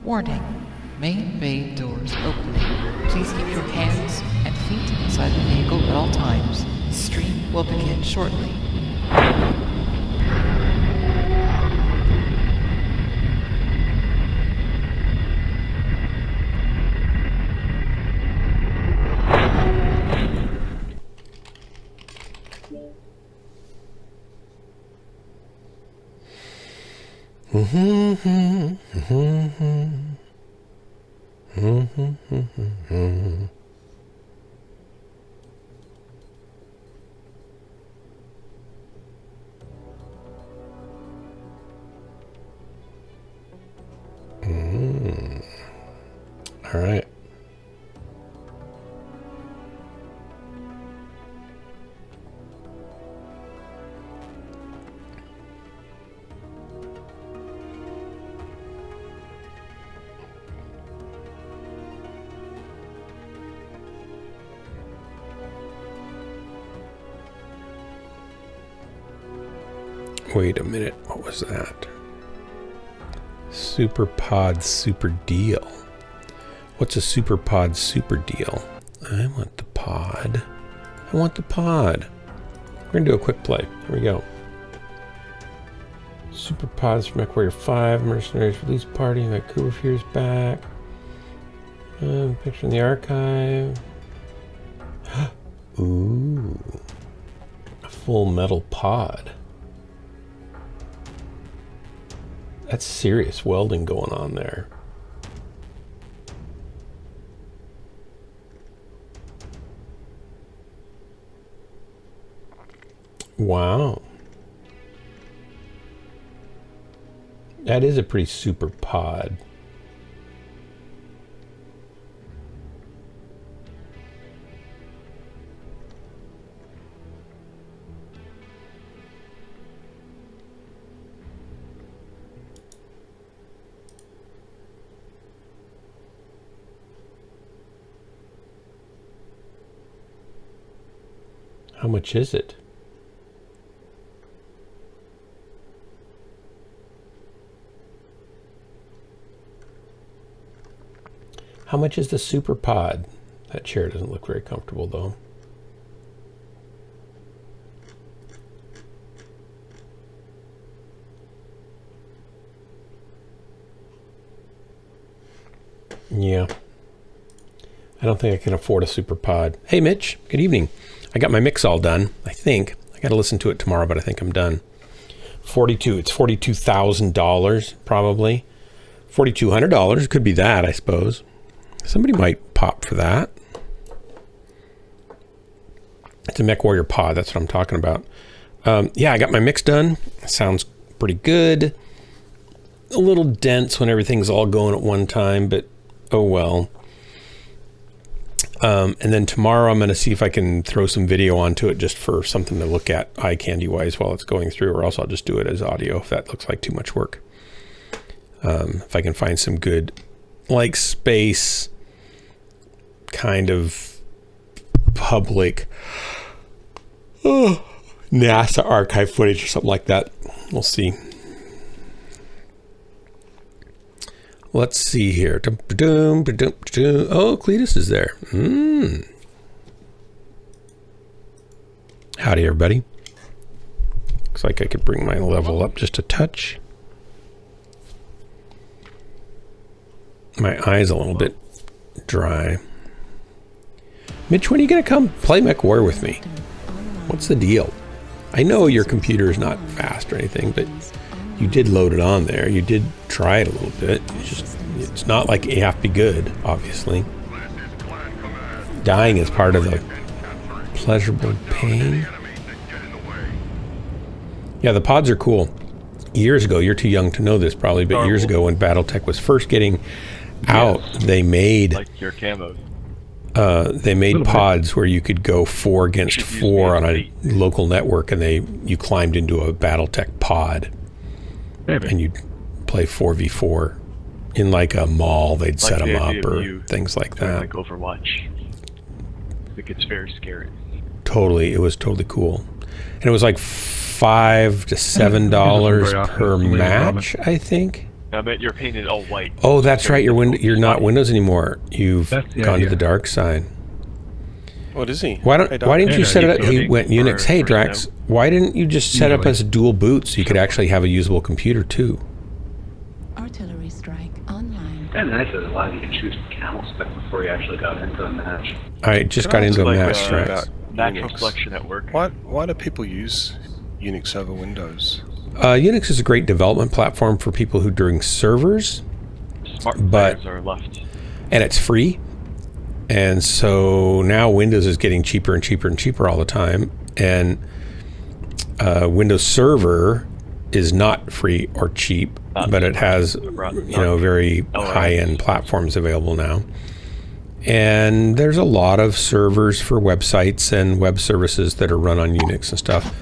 Warning. Main bay doors opening. Please keep your hands and feet inside the vehicle at all times. Stream will begin shortly. All right. Wait a minute, what was that? Super pod super deal. What's a super pod super deal? I want the pod. I want the pod. We're gonna do a quick play. Here we go. Super pods from Mechwarrior 5, Mercenaries Release Party, Vancouver Fears back. Picture in the archive. Ooh. A full metal pod. That's serious welding going on there. Wow. That is a pretty super pod. How much is it? How much is the super pod? That chair doesn't look very comfortable though. Yeah. I don't think I can afford a super pod. Hey Mitch, good evening. I got my mix all done, I think. I got to listen to it tomorrow, but I think I'm done. It's $42,000 probably. $4,200 could be that, I suppose. Somebody might pop for that. It's a Mechwarrior pod, that's what I'm talking about. Yeah, I got my mix done. Sounds pretty good. A little dense when everything's all going at one time, but oh well. And then tomorrow I'm going to see if I can throw some video onto it just for something to look at eye candy wise while it's going through, or else I'll just do it as audio if that looks like too much work. If I can find some good like space kind of public NASA archive footage or something like that. We'll see. Let's see here. Oh, Cletus is there. Howdy, everybody. Looks like I could bring my level up just a touch. My eye's a little bit dry. Mitch, when are you going to come play Mechwarrior with me? What's the deal? I know your computer is not fast or anything, but you did load it on there. You did try it a little bit. It's not like you have to be good, obviously. Dying is part of the pleasurable pain. Yeah, the pods are cool. Years ago, you're too young to know this probably, but years ago when BattleTech was first getting out, they made like your camos. They made pods where you could go 4 against 4 on a local network, and you climbed into a BattleTech pod. Maybe. And you'd play 4v4 in like a mall. They'd set them up or things like that. Like Overwatch. It gets very scary. Totally, it was totally cool, and it was like $5 to $7 per match, I think. I bet you're painted all white. Oh, that's right. You're not Windows anymore. You've That's the gone to idea. the dark side. What is he? Why didn't you set it up? He went Unix. Hey, or Drax, why didn't you just set up as dual boot so you could actually have a usable computer too? Artillery strike online. And nice that it allowed you to choose camel spec before you actually got into a match. I just got into a Like, match, Drax. about Natural Unix. selection at work. Why do people use Unix over Windows? Unix is a great development platform for people who are doing servers, Smart but- players are left. and it's free. And so now Windows is getting cheaper and cheaper and cheaper all the time. And Windows Server is not free or cheap, but it has, very high-end platforms available now. And there's a lot of servers for websites and web services that are run on Unix and stuff.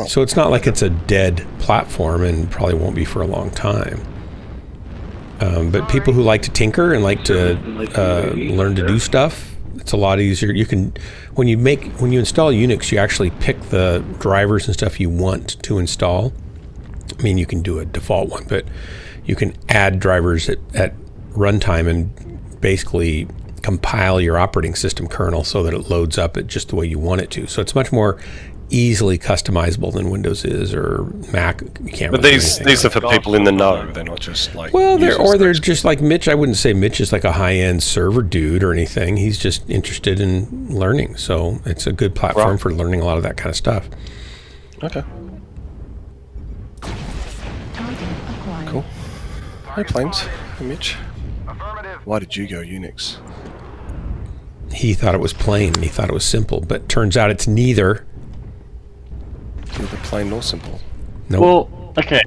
So it's not like it's a dead platform, and probably won't be for a long time. But people who like to tinker and like to learn to do stuff, it's a lot easier. You can, when you install Unix, you actually pick the drivers and stuff you want to install. I mean, you can do a default one, but you can add drivers at runtime and basically compile your operating system kernel so that it loads up at just the way you want it to. So it's much more easily customizable than Windows is, or Mac. You can't. But really do these anything. are for people in the know. They're not just like. Well, users. they're just like Mitch. I wouldn't say Mitch is like a high-end server dude or anything. He's just interested in learning. So it's a good platform Right. for learning a lot of that kind of stuff. Okay. Target acquired. Cool. Hey, Plains. Hey, Mitch. Why did you go Unix? He thought it was plain. He thought it was simple, but turns out it's neither. Neither plain nor simple. Nope. Well, okay.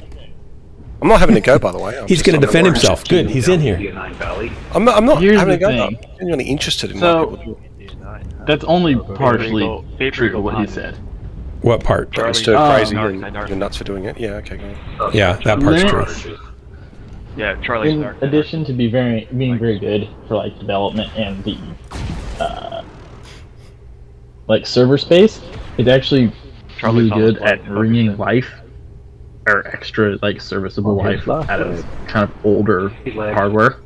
I'm not having a go, by the way. He's going to defend himself. Good. He's in here. Valley. I'm not Here's having a the go. thing. I'm genuinely interested in So- what people do. That's only partially true to what he said. What part? You're Charlie, stir crazy narc, and narc. you're nuts for doing it. Yeah, okay, go on. Yeah, that part's Linux- true. Yeah, Charlie's In narc. addition to being very good for like development and the like server space, it's actually Charlie's really good almost at like- wringing life or extra like serviceable life out of kind of older hardware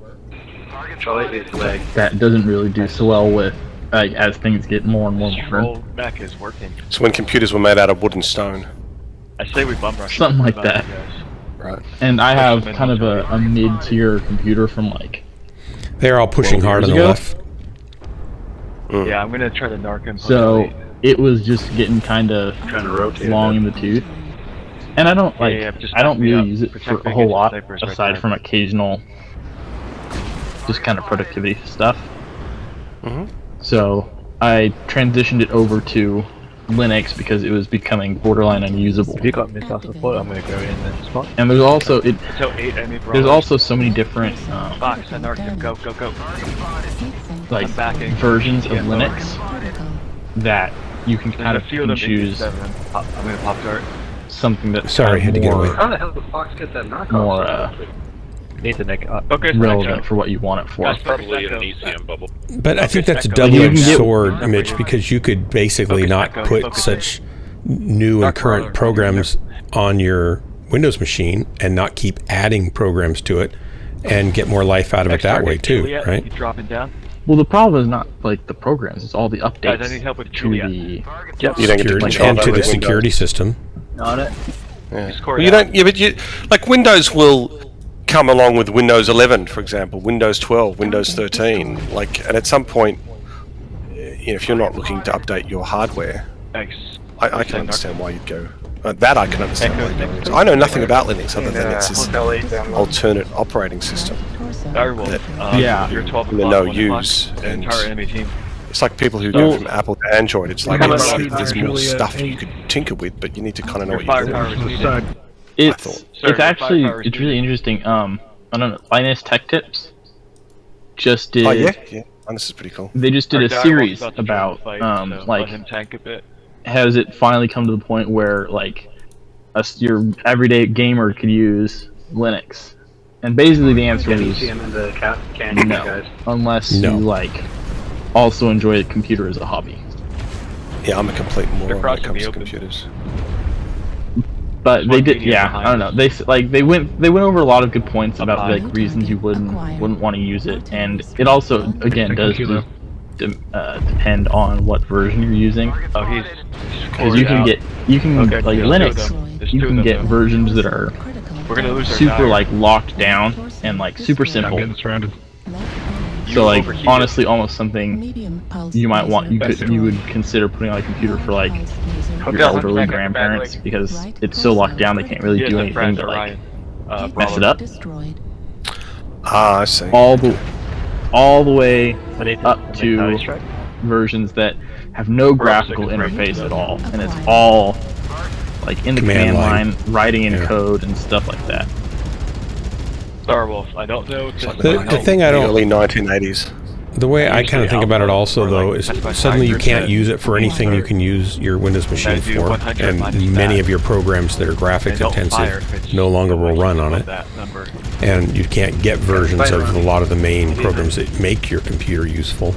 Charlie is leg. that doesn't really do so well with like as things get more and more modern. Control Mac is working. So when computers were made out of wood and stone, I say we bum rush. Something like about that. you guys. right? And I have kind of a mid-tier computer from like They're all pushing 12 hard on years the ago. left. Yeah, I'm gonna try to narc him. so it was just getting kind of Trying to rotate long it. in the tooth. And I don't like yeah, just I don't back me really up. use it Protect for me a whole against lot snipers right aside there. from occasional just kind of productivity stuff. Mhm. So I transitioned it over to Linux because it was becoming borderline unusable. If you got missile support, I'm gonna go in and spot. And there's also So 8 enemy there's brawlers. also so many different Fox, I narked him. Go, go, go. like I'm backing. versions of Yeah. Linux that you can kind There's of a few of them. choose 87. I'm gonna pop dart. something that's Sorry, kind had of to get more away. How the hell did Fox get that knockoff? More, Need the neck up. Okay, relevant for what you want it for. That's probably an ECM bubble. But I think that's a Echo. You double-edged can get- sword, Mitch, because you could basically Focus, not Echo, put focus. such new and Dark current Marauder. programs on your Windows machine and not keep adding programs to it and get more life out of it that way too, Juliet, right? You dropping down? Well, the problem is not like the programs; it's all the updates Guys, I need help with to Juliet. the You don't get to Security, control and that to the with Windows. security system. Yeah. Discord Well, you out. don't. Yeah, but you like Windows will come along with Windows 11, for example, Windows 12, Windows 13. Like, and at some point, if you're not looking to update your hardware, Thanks. I can understand why you'd go. That I can understand why you'd go Linux. I know nothing about Linux other than it's this alternate operating system. Direwolf. That- Yeah. You're 12 And they o'clock, know 1 o'clock, use the and- entire enemy team. It's like people who Well- go from Apple to Android. It's like How it's, about- there's more Juliet stuff you eight? could tinker with, but you need to kind of know Your what you're doing. firepower is needed. It's thought. Sir, it's your actually firepower is it's really interesting. I don't know. Linus Tech Tips just did. Oh yeah, yeah. And this is pretty cool. They just did Our a Direwolf's series about to join about the fight, so let like him tank a bit. has it finally come to the point where like your everyday gamer could use Linux? And basically the answer Get is ECM in the candy, no, guys. unless No. you like also enjoy a computer as a hobby. Yeah, I'm a complete moron when it crossing comes the to open. computers. But they did, yeah. behind I don't know. They went over a lot of good points about like reasons you wouldn't want to use it, and it also again does depend on what version you're using. Oh, he's Because you can Okay, like there's Linux, two of them. There's you two of can them, get though. versions that are We're gonna lose our super guy. like locked down and like super simple. surrounded. So like overheated. honestly, almost something you might want you would consider putting on a computer for like your elderly grandparents because it's so locked down they can't really He has do a anything friend, to like Ryan. mess it up. Destroyed. Ah, I see. all the way up to Mentality strike? versions that have no graphical interface at all, and it's all like in the Command command line, writing in Yeah. code and stuff like that. Starwolf, I don't know. The thing I don't, early 1980s. the way I kind of think about it also, though, is That's about suddenly you 5%. can't use it for anything you can use your Windows machine do for, 100 minus and many that. of your programs that are graphics intensive no longer will run on it, That number. and you can't get versions of a lot of the main programs that make your computer useful.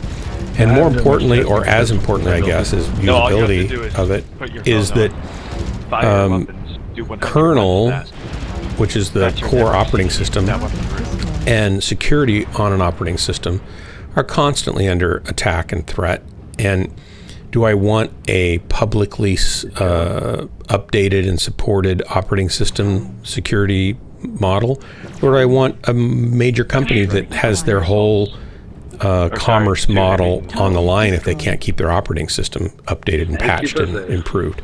And more importantly, or as importantly, I guess, is No, all you have to usability do is of it, put your is phone that Fire weapons, do 100 kernel, minus that. which is the That's your core difference. operating system, That weapon. and security on an operating system are constantly under attack and threat. And do I want a publicly updated and supported operating system security model, or do I want a major company that has their whole commerce model on the line if they can't keep their operating system updated and patched and improved?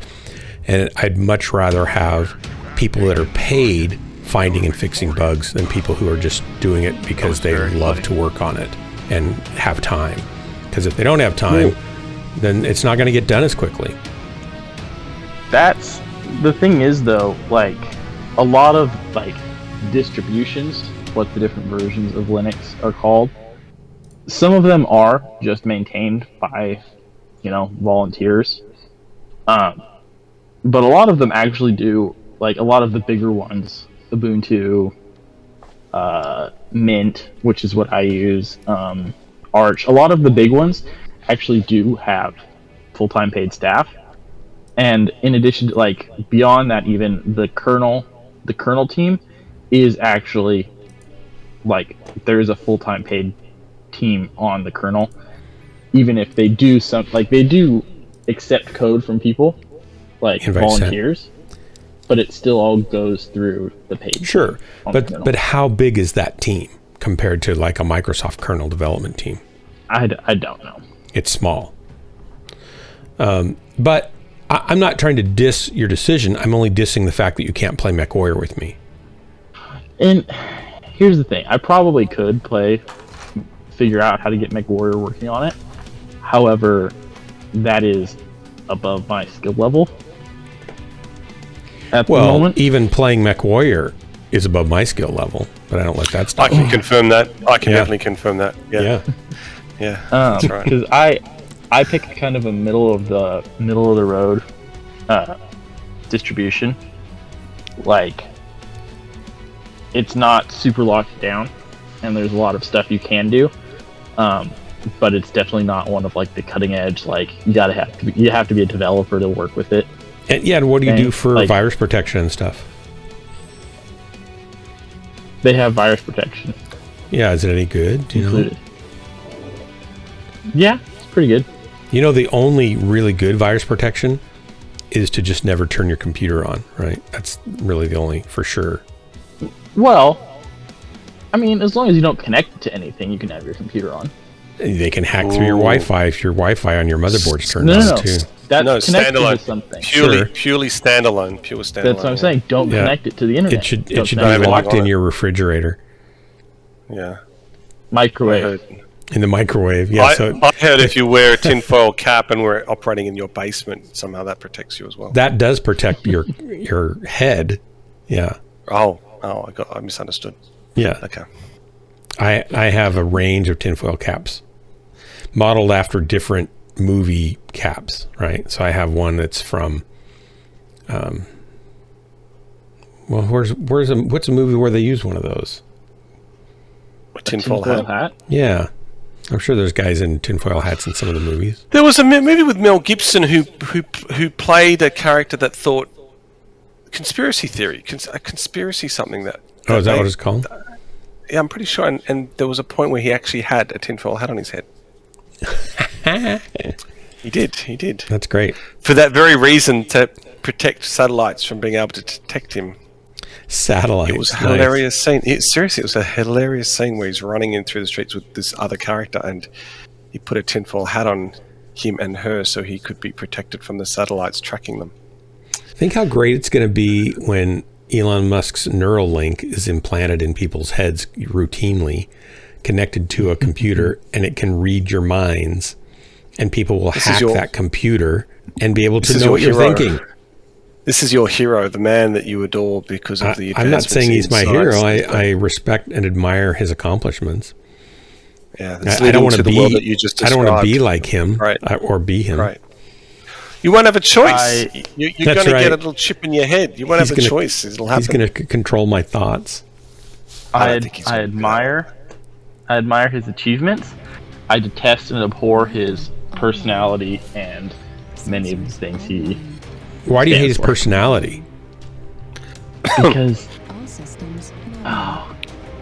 And I'd much rather have people that are paid finding and fixing bugs than people who are just doing it because they love to work on it and have time. Because if they don't have time, then it's not going to get done as quickly. That's the thing is though, like a lot of like distributions, what the different versions of Linux are called, some of them are just maintained by, volunteers. But a lot of them actually do, like a lot of the bigger ones, Ubuntu, Mint, which is what I use, Arch, a lot of the big ones actually do have full-time paid staff. And in addition to, like, beyond that, even the kernel team is actually, like, there is a full-time paid team on the kernel. Even if they do they do accept code from people, like volunteers, but it still all goes through the page. Sure, but how big is that team compared to like a Microsoft kernel development team? I don't know. It's small. But I'm not trying to diss your decision. I'm only dissing the fact that you can't play Mechwarrior with me. And here's the thing: I probably could figure out how to get Mechwarrior working on it. However, that is above my skill level at the moment. Even playing Mechwarrior is above my skill level, but I don't let that stop I can me. confirm that. I can definitely confirm that. Yeah. That's right. Because I pick kind of a middle of the road distribution. Like, it's not super locked down, and there's a lot of stuff you can do. But it's definitely not one of like the cutting edge. Like you have to be a developer to work with it. And what do you do for like, virus protection and stuff? They have virus protection. Yeah, is it any good? Do you know? Included. Yeah, it's pretty good. You know, the only really good virus protection is to just never turn your computer on, right? That's really the only, for sure. Well, I mean, as long as you don't connect it to anything, you can have your computer on. They can hack through your Wi-Fi if your Wi-Fi on your motherboard's turned on No. too. That's connected standalone. to something. Purely standalone. Pure standalone. That's what I'm saying. Don't connect it to the internet. It should Don't be connect it to locked on in it. your refrigerator, Yeah. microwave. in the microwave. Yeah. I heard if you wear a tinfoil cap and we're operating in your basement, somehow that protects you as well. that does protect your head. Yeah. Oh, I misunderstood. Yeah. Okay. I have a range of tinfoil caps modeled after different movie caps, right? So I have one that's from what's a movie where they use one of those? A tinfoil hat. Yeah. I'm sure there's guys in tinfoil hats in some of the movies. There was a movie with Mel Gibson who played a character that thought conspiracy theory, a conspiracy something that. Oh, is that what it's called? Yeah, I'm pretty sure. And there was a point where he actually had a tinfoil hat on his head. He did. That's great. For that very reason, to protect satellites from being able to detect him. Satellites. It was a hilarious scene. Seriously, it was a hilarious scene where he's running in through the streets with this other character, and he put a tinfoil hat on him and her so he could be protected from the satellites tracking them. Think how great it's going to be when Elon Musk's Neuralink is implanted in people's heads routinely, connected to a computer, and it can read your minds, and people will hack that computer and be able to know what you're thinking. This is your hero, the man that you adore because of the advancements. I'm not saying he's my hero. I respect and admire his accomplishments. Yeah, I don't want to be. I don't want to be like him, right? Or be him. Right. You won't have a choice. You're going to get a little chip in your head. You won't have a choice. It'll happen. He's going to control my thoughts. I admire his achievements. I detest and abhor his personality and many of the things he. Why do you hate his personality? Because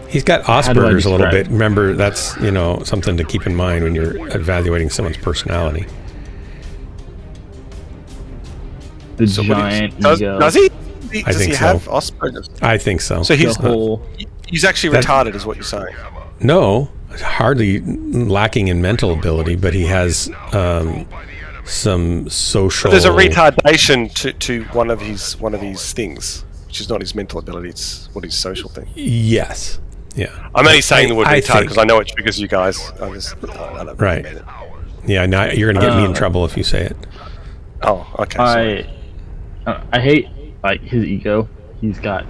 he's got Asperger's a little bit. Remember, that's something to keep in mind when you're evaluating someone's personality. The giant ego. Does he? Does he have Asperger's? I think so. So he's actually retarded, is what you're saying? No, hardly lacking in mental ability, but he has some social. But there's a retardation to one of his things, which is not his mental ability; it's what his social thing. Yes. Yeah. I'm only saying the word retarded because I know it's because you guys. Right. Yeah. Now you're going to get me in trouble if you say it. Oh, okay. I hate his ego. He's got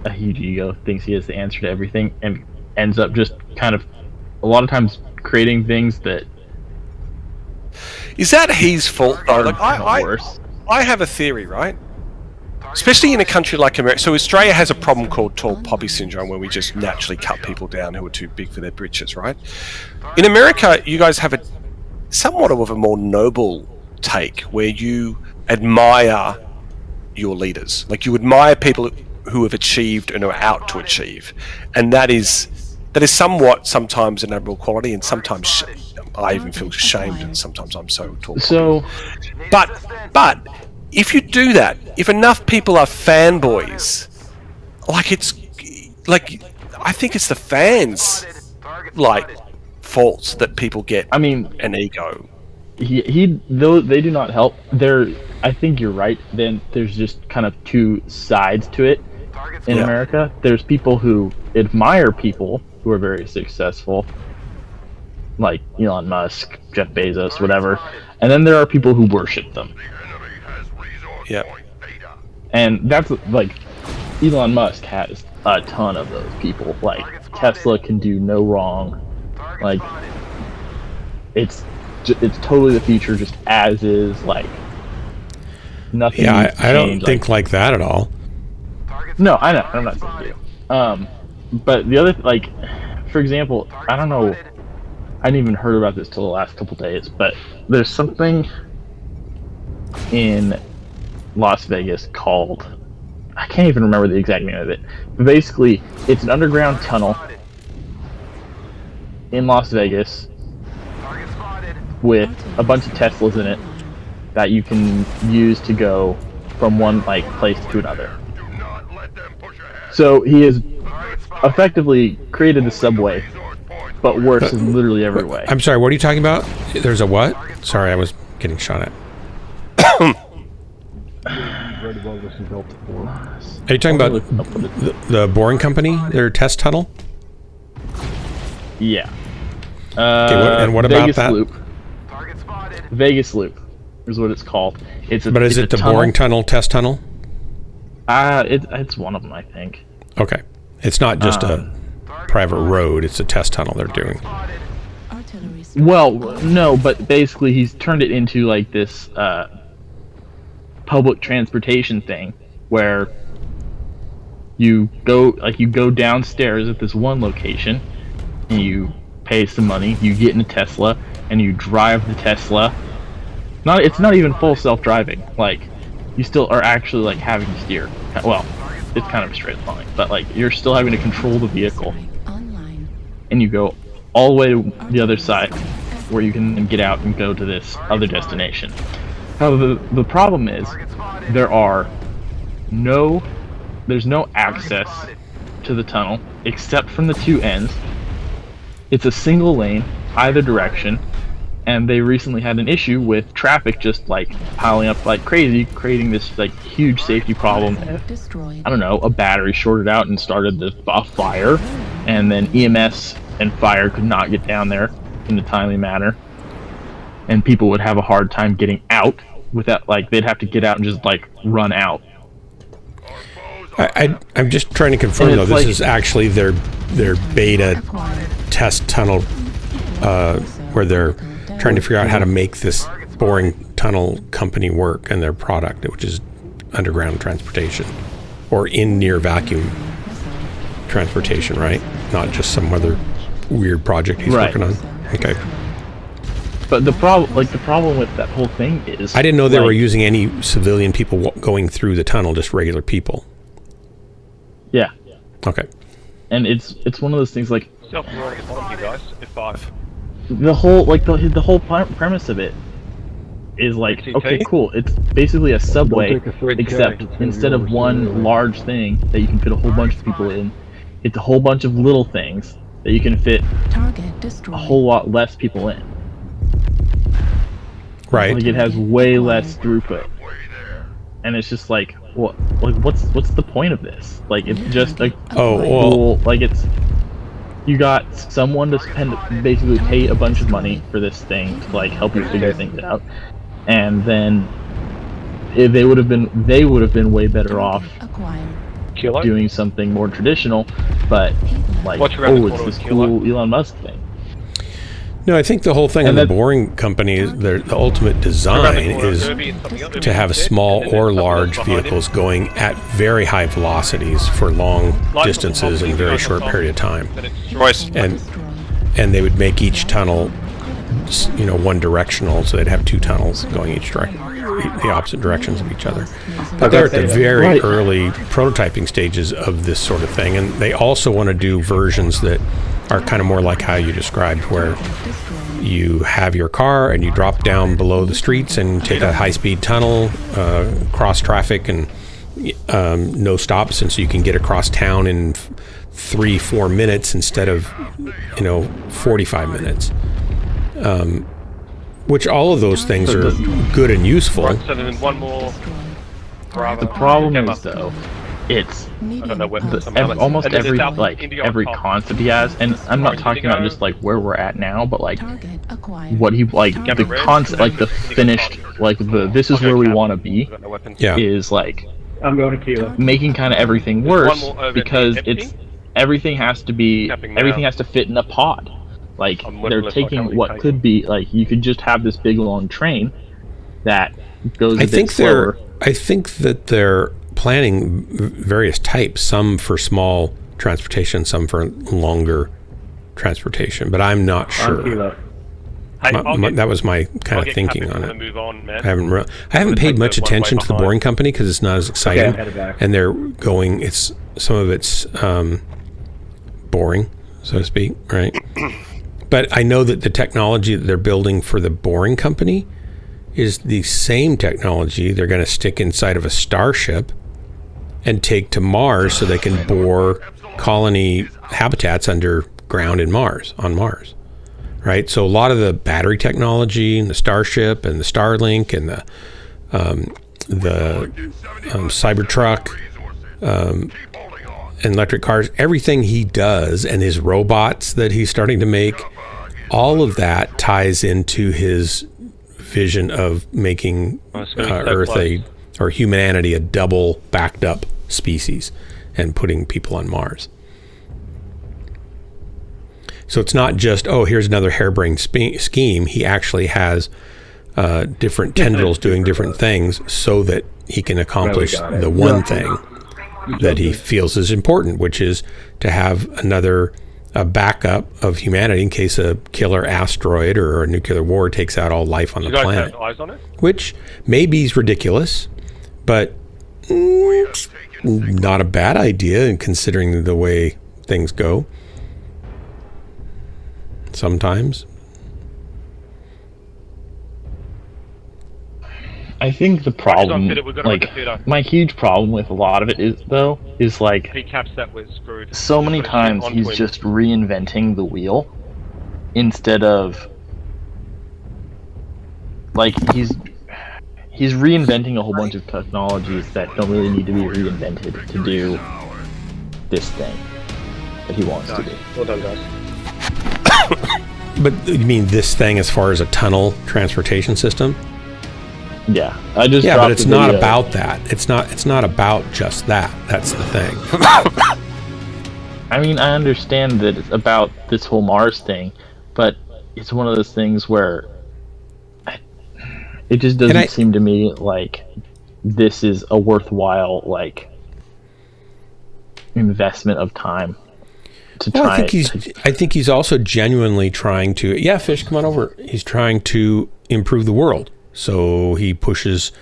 a huge ego. Thinks he has the answer to everything, and ends up just kind of a lot of times creating things that. Is that his fault though? Worse. I have a theory, right? Especially in a country like America. So Australia has a problem called tall poppy syndrome, where we just naturally cut people down who are too big for their britches, right? In America, you guys have a somewhat of a more noble take, where you admire your leaders. Like, you admire people who have achieved and are out to achieve, and that is somewhat sometimes an admirable quality, and sometimes I even feel shamed, and sometimes I'm so tall. So, but if you do that, if enough people are fanboys, I think it's the fans fault that people get. I mean, an ego. Though they do not help. I think you're right. Then there's just kind of two sides to it in America. There's people who admire people who are very successful, like Elon Musk, Jeff Bezos, whatever. And then there are people who worship them. Yeah. And that's Elon Musk has a ton of those people. Like, Tesla can do no wrong. Like, it's totally the future, just as is. Nothing. Yeah, I don't think like that at all. No, I know. I'm not saying you. But the other, for example, I don't know. I hadn't even heard about this till the last couple days, but there's something in Las Vegas called, I can't even remember the exact name of it. But basically, it's an underground tunnel in Las Vegas with a bunch of Teslas in it that you can use to go from one place to another. So he has effectively created the subway, but worse in literally every way. I'm sorry, what are you talking about? There's a what? Sorry, I was getting shot at. Are you talking about the Boring Company, their test tunnel? Yeah. Okay, what about Vegas that? Loop. Vegas Loop is what it's called. Is it the Boring Tunnel test tunnel? It's one of them, I think. Okay. It's not just a private road, it's a test tunnel they're doing. Well, no, but basically he's turned it into this public transportation thing where you go downstairs at this one location and you pay some money, you get in a Tesla and you drive the Tesla. It's not even full self-driving. you still are actually like having to steer. Well, it's kind of a straight line, but like you're still having to control the vehicle, Online. and you go all the way to the other side, where you can then get out and go to this other destination. However, the problem is there's no access to the tunnel except from the two ends. It's a single lane either direction, and they recently had an issue with traffic just like piling up like crazy, creating this like huge safety problem. Destroyed. I don't know, a battery shorted out and started a fire, and then EMS and fire could not get down there in a timely manner, and people would have a hard time getting out without, like, they'd have to get out and just like run out. I'm just trying to confirm And though, it's this like- is actually their beta Acquired. test tunnel, where they're trying to figure out how to make this boring tunnel company work and their product, which is underground transportation or in near vacuum transportation, right? Not just some other weird project he's Right. working on. Okay. But the problem with that whole thing is, I didn't know they like, were using any civilian people going through the tunnel, just regular people. Yeah, Okay. and it's one of those things like Self-warning is on you guys. F5. the whole premise of it is like, XCT? okay, cool, it's basically a subway, take a thread except carry. instead of one large thing that you can fit a whole bunch of people in, it's a whole bunch of little things that you can fit Target destroyed. a whole lot less people in. Right. Like, it has way less throughput, and it's just like, what? Like, what's the point of this? Like, it's just like, Oh, well, cool. Like, it's, you got someone to spend, basically pay a bunch of money for this thing to like help you figure things out, and then they would have been way better off Acquired. Kilo? doing something more traditional, but like, What's around the oh, it's corner this with Kilo? cool Elon Musk thing. no, I think the whole thing And of the that- boring company is the ultimate Around the design corner, is Irby and something else. to have small or large vehicles going at very high velocities for long distances in a very short period of time. Royce, And Destroyed. and they would make each tunnel, one directional, so they'd have two tunnels going each direction, the opposite directions of each other. But they're at the very Right. early prototyping stages of this sort of thing, and they also want to do versions that are kind of more like how you described, where you have your car and you drop down below the streets and take a high-speed tunnel, cross traffic, and no stops, and so you can get across town in 3-4 minutes instead of 45 minutes. Which all of those things are good and useful. right, so then one more. The problem is though, it's I don't know where almost and then every there's like Indigo every on top. concept he has, and I'm not Orange talking Indigo. about just like where we're at now, but like Target acquired. what he like Got the the red, concept, like the Indigo finished, top. like this is where we want to be, I've got no weapons. Yeah. is like I'm going to Kilo. making kind of everything There's one worse more over because empty. it's everything has to be Capping now. everything has to fit in a pod. Like I'm they're literally taking like, what how many could be like you could just have this big long train that goes a I bit think slower. that they're planning various types, some for small transportation, some for longer transportation, but I'm not On sure. Kilo. Hey, I'll get- That was my kind I'll of get thinking Captain on and it. Move on, man. I haven't paid take much the one attention way to the behind. Boring Company because it's not as exciting, I'm headed back. and they're going. It's some of it's boring, so to speak, right? But I know that the technology that they're building for the Boring Company is the same technology they're going to stick inside of a starship and take to Mars so they can bore colony habitats underground on Mars. Right? So a lot of the battery technology and the Starship and the Starlink and the Cybertruck and electric cars, everything he does and his robots that he's starting to make, all of that ties into his vision of making it's gonna be so Earth or humanity a double backed up species and putting people on Mars. So it's not just, here's another harebrained scheme. He actually has different tendrils doing different things so that he can accomplish got it. the one thing that he feels is important, which is to have a backup of humanity in case a killer asteroid or a nuclear war takes out all life on You the guys planet. have eyes on it? Which maybe is ridiculous, but not a bad idea, and considering the way things go. Sometimes. I think the problem, We've got to like, make a fitter. my huge problem with a lot of it is like, He caps that we're screwed. so many Put a ship times onto he's him. just reinventing the wheel instead of, like, he's reinventing a whole bunch of technologies that don't really need to be reinvented to do this thing that he wants to do. Well done, guys. But you mean this thing as far as a tunnel transportation system? Yeah, I just Yeah, dropped but it's the not video. about that. It's not about just that. That's the thing. I mean, I understand that it's about this whole Mars thing, but it's one of those things where it just doesn't seem to me like this is a worthwhile, like, investment of time to try. Well, I think he's also genuinely trying to. Yeah, Fish, come on over. He's trying to improve the world. So he pushes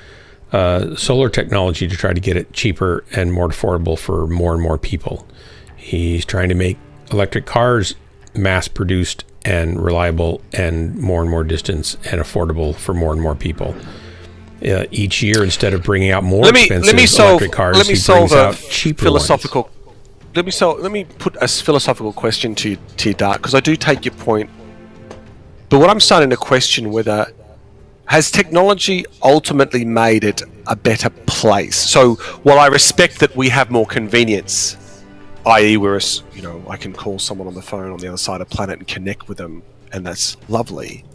solar technology to try to get it cheaper and more affordable for more and more people. He's trying to make electric cars mass-produced and reliable and more distance and affordable for more and more people. Each year, instead of bringing out more expensive electric cars, he brings out cheaper philosophical. ones. Let me put a philosophical question to you, Dark, because I do take your point. But what I'm starting to question whether has technology ultimately made it a better place? So while I respect that we have more convenience, i.e. I can call someone on the phone on the other side of the planet and connect with them, and that's lovely.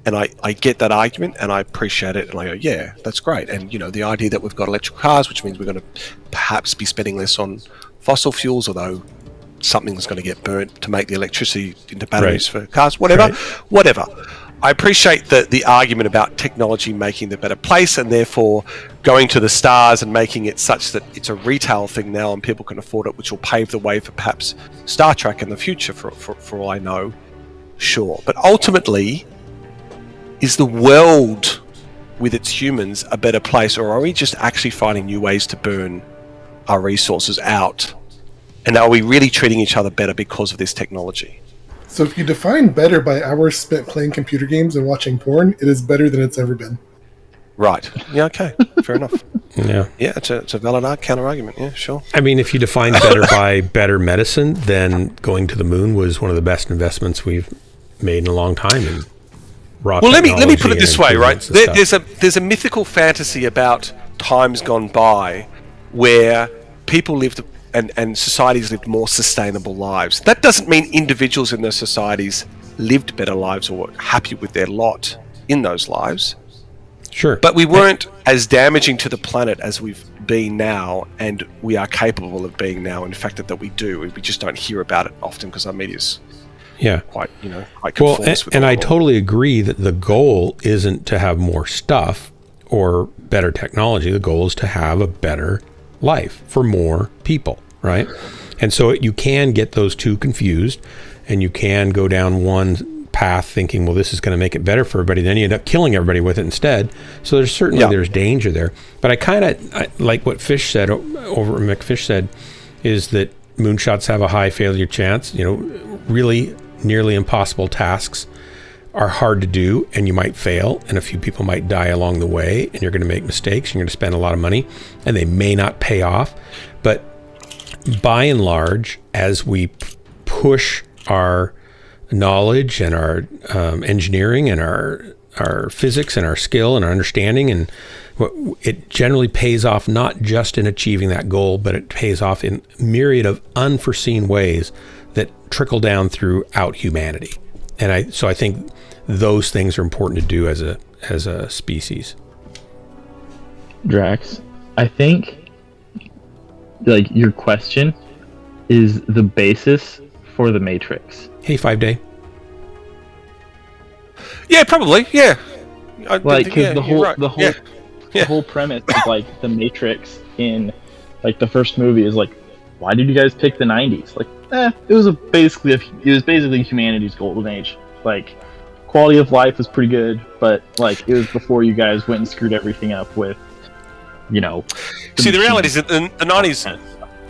And I get that argument, and I appreciate it, and I go, yeah, that's great. And, the idea that we've got electric cars, which means we're going to perhaps be spending less on fossil fuels, although something's going to get burnt to make the electricity into batteries for cars, whatever. I appreciate the argument about technology making the better place, and therefore going to the stars and making it such that it's a retail thing now and people can afford it, which will pave the way for perhaps Star Trek in the future, for all I know. Sure. But ultimately, is the world with its humans a better place, or are we just actually finding new ways to burn our resources out? And are we really treating each other better because of this technology? So if you define better by hours spent playing computer games and watching porn, it is better than it's ever been. Right. Yeah, okay. Fair enough. Yeah. Yeah, it's a valid counter-argument. Yeah, sure. I mean, if you define better by better medicine, then going to the moon was one of the best investments we've made in a long time. And well, let me put it this way, right? There's a mythical fantasy about times gone by where people lived and societies lived more sustainable lives. That doesn't mean individuals in those societies lived better lives or were happy with their lot in those lives. Sure. But we weren't as damaging to the planet as we've been now, and we are capable of being now. In fact, that we do. We just don't hear about it often because our media's quite conformist with and the I world. totally agree that the goal isn't to have more stuff or better technology. The goal is to have a better life for more people, right? And so you can get those two confused, and you can go down one path thinking, well, this is going to make it better for everybody. Then you end up killing everybody with it instead. So there's there's danger there. But I like what Fish said over McFish said, is that moonshots have a high failure chance. Really nearly impossible tasks are hard to do, and you might fail, and a few people might die along the way, and you're going to make mistakes. You're going to spend a lot of money, and they may not pay off. But by and large, as we push our knowledge and our engineering and our physics and our skill and our understanding, and it generally pays off not just in achieving that goal, but it pays off in myriad of unforeseen ways that trickle down throughout humanity. And I think those things are important to do as a species. Drax, I think your question is the basis for the Matrix. Hey, 5 Day. Yeah, probably. Yeah. Because the Yeah. whole premise of the Matrix in the first movie is why did you guys pick the 90s? It was basically humanity's golden age. Quality of life was pretty good, but it was before you guys went and screwed everything up with you know. See, the reality is that the 90s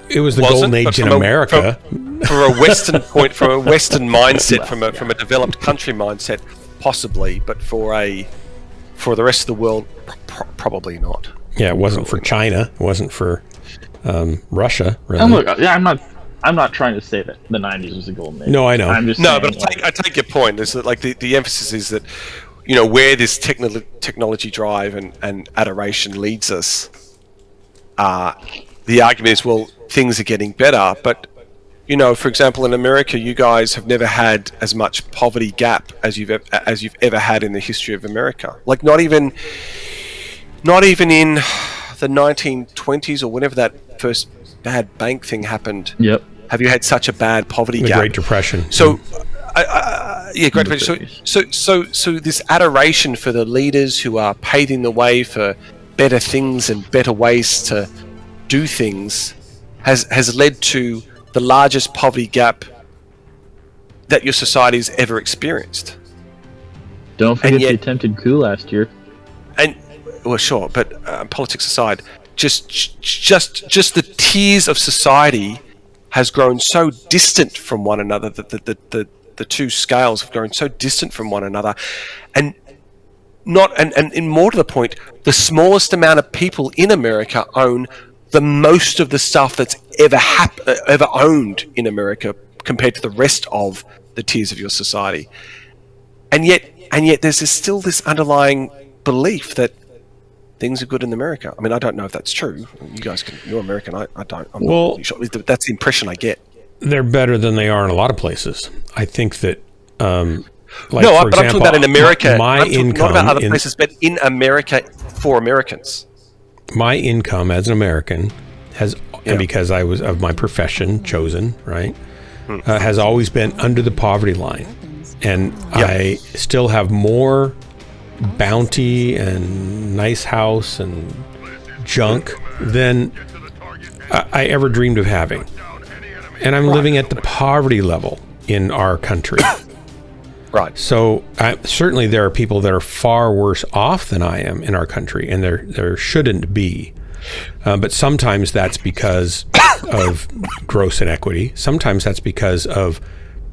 It was the wasn't, golden but age in from America. from a Western point, from a Western mindset, from a developed country mindset, possibly, but for the rest of the world, probably not. Yeah, it wasn't for China. It wasn't for Russia. Really. And look, yeah, I'm not trying to say that the 90s was a golden age. No, I know. I'm just No, saying, but I take your point. Is that like the emphasis is that, you know, where this technology drive and adoration leads us. The argument is, well, things are getting better, but you know, for example, in America, you guys have never had as much poverty gap as you've ever had in the history of America. Like not even in the 1920s or whenever that first bad bank thing happened. Yep. Have you had such a bad poverty The gap? Great Depression. So, yeah, Great Depression. So this adoration for the leaders who are paving the way for better things and better ways to do things has led to the largest poverty gap that your society has ever experienced. Don't forget And yet- the attempted coup last year. And well, sure, but politics aside, just the tiers of society has grown so distant from one another that the two scales have grown so distant from one another, and more to the point, the smallest amount of people in America own the most of the stuff that's ever owned in America compared to the rest of the tiers of your society, and yet there's still this underlying belief that things are good in America. I mean, I don't know if that's true. You guys you're American. I don't. I'm Well- not really sure. That's the impression I get. They're better than they are in a lot of places. I think that, like, No, for but I'm talking about in America. My I'm talking income, not about other places, but in America for Americans. my income as an American has, Yeah. and because I was of my profession chosen, right, has always been under the poverty line, and I still have more bounty and nice house and junk than I ever dreamed of having. And I'm living at the poverty level in our country. Right. So certainly there are people that are far worse off than I am in our country, and there shouldn't be. But sometimes that's because of gross inequity. Sometimes that's because of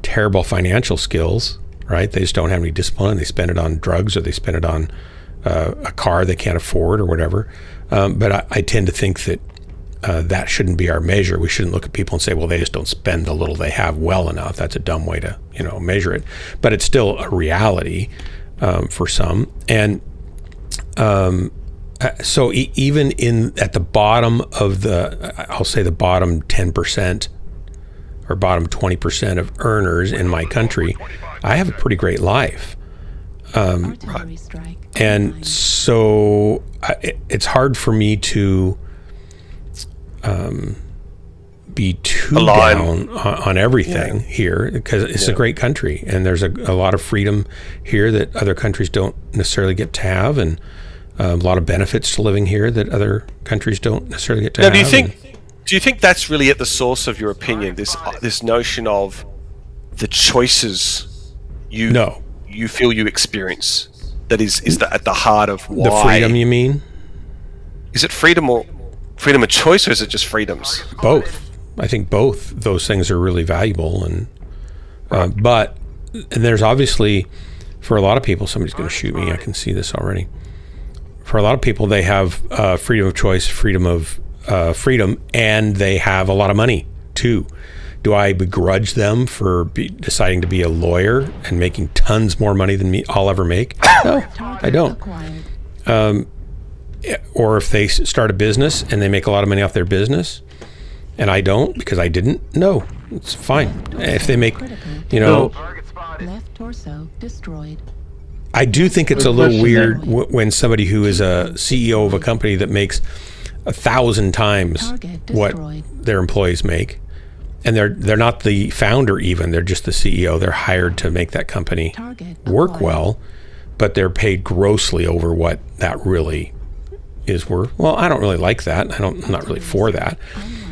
terrible financial skills, right? They just don't have any discipline. They spend it on drugs, or they spend it on a car they can't afford, or whatever. But I tend to think that that shouldn't be our measure. We shouldn't look at people and say, well, they just don't spend the little they have well enough. That's a dumb way to, measure it. But it's still a reality for some. And so even at the bottom of I'll say the bottom 10% or bottom 20% of earners in my country, I have a pretty great life. Artillery strike. And so it's hard for me to be too Align. down on everything here, because it's a great country, and there's a lot of freedom here that other countries don't necessarily get to have, and a lot of benefits to living here that other countries don't necessarily get to Now, have. do you think that's really at the source of your opinion? This notion of the choices you feel you experience, that is at the heart of why The freedom, you mean? Is it freedom of choice, or is it just freedoms? Both. I think both those things are really valuable, and but there's obviously, for a lot of people, somebody's going to shoot me. I can see this already. For a lot of people, they have freedom of choice, freedom, and they have a lot of money too. Do I begrudge them for deciding to be a lawyer and making tons more money than I'll ever make? No, I don't. Acquired. Or if they start a business and they make a lot of money off their business, and I don't because I didn't, no, it's fine. If they make, Left torso destroyed. I do think it's a little question weird there. when somebody who is a CEO of a company that makes 1,000 times Target what destroyed. their employees make, and they're not the founder even, they're just the CEO. They're hired to make that company Target work acquired. well, but they're paid grossly over what that really is worth. Well, I don't really like that. I'm not really for that.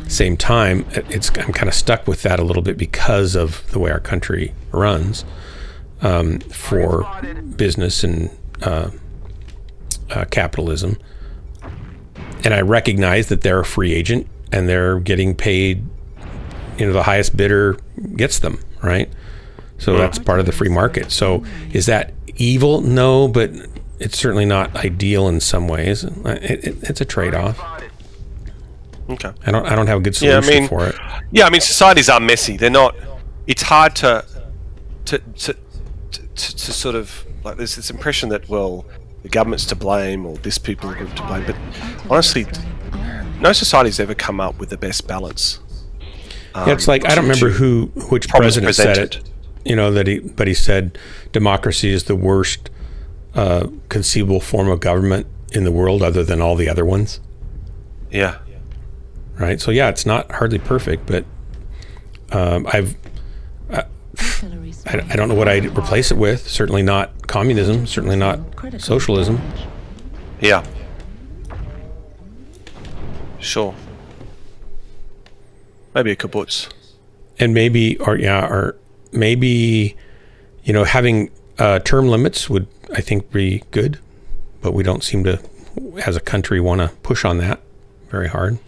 Same time, I'm kind of stuck with that a little bit because of the way our country runs for business and capitalism. and I recognize that they're a free agent and they're getting paid, the highest bidder gets them, right? So that's part of the free market. So is that evil? No, but it's certainly not ideal in some ways. It's a trade-off. Okay. I don't have a good solution for it. Yeah, I mean, societies are messy. They're not. It's hard to sort of like. There's this impression that the government's to blame or this people are to blame, but honestly, no society's ever come up with the best balance. It's like I don't remember which president said it. But he said democracy is the worst conceivable form of government in the world, other than all the other ones. Yeah. Right. So yeah, it's not hardly perfect, but I don't know what I'd replace it with. Certainly not communism. Certainly not socialism. Yeah. Sure. Maybe a kibbutz. And maybe having term limits would, I think, be good, but we don't seem to, as a country, want to push on that very hard.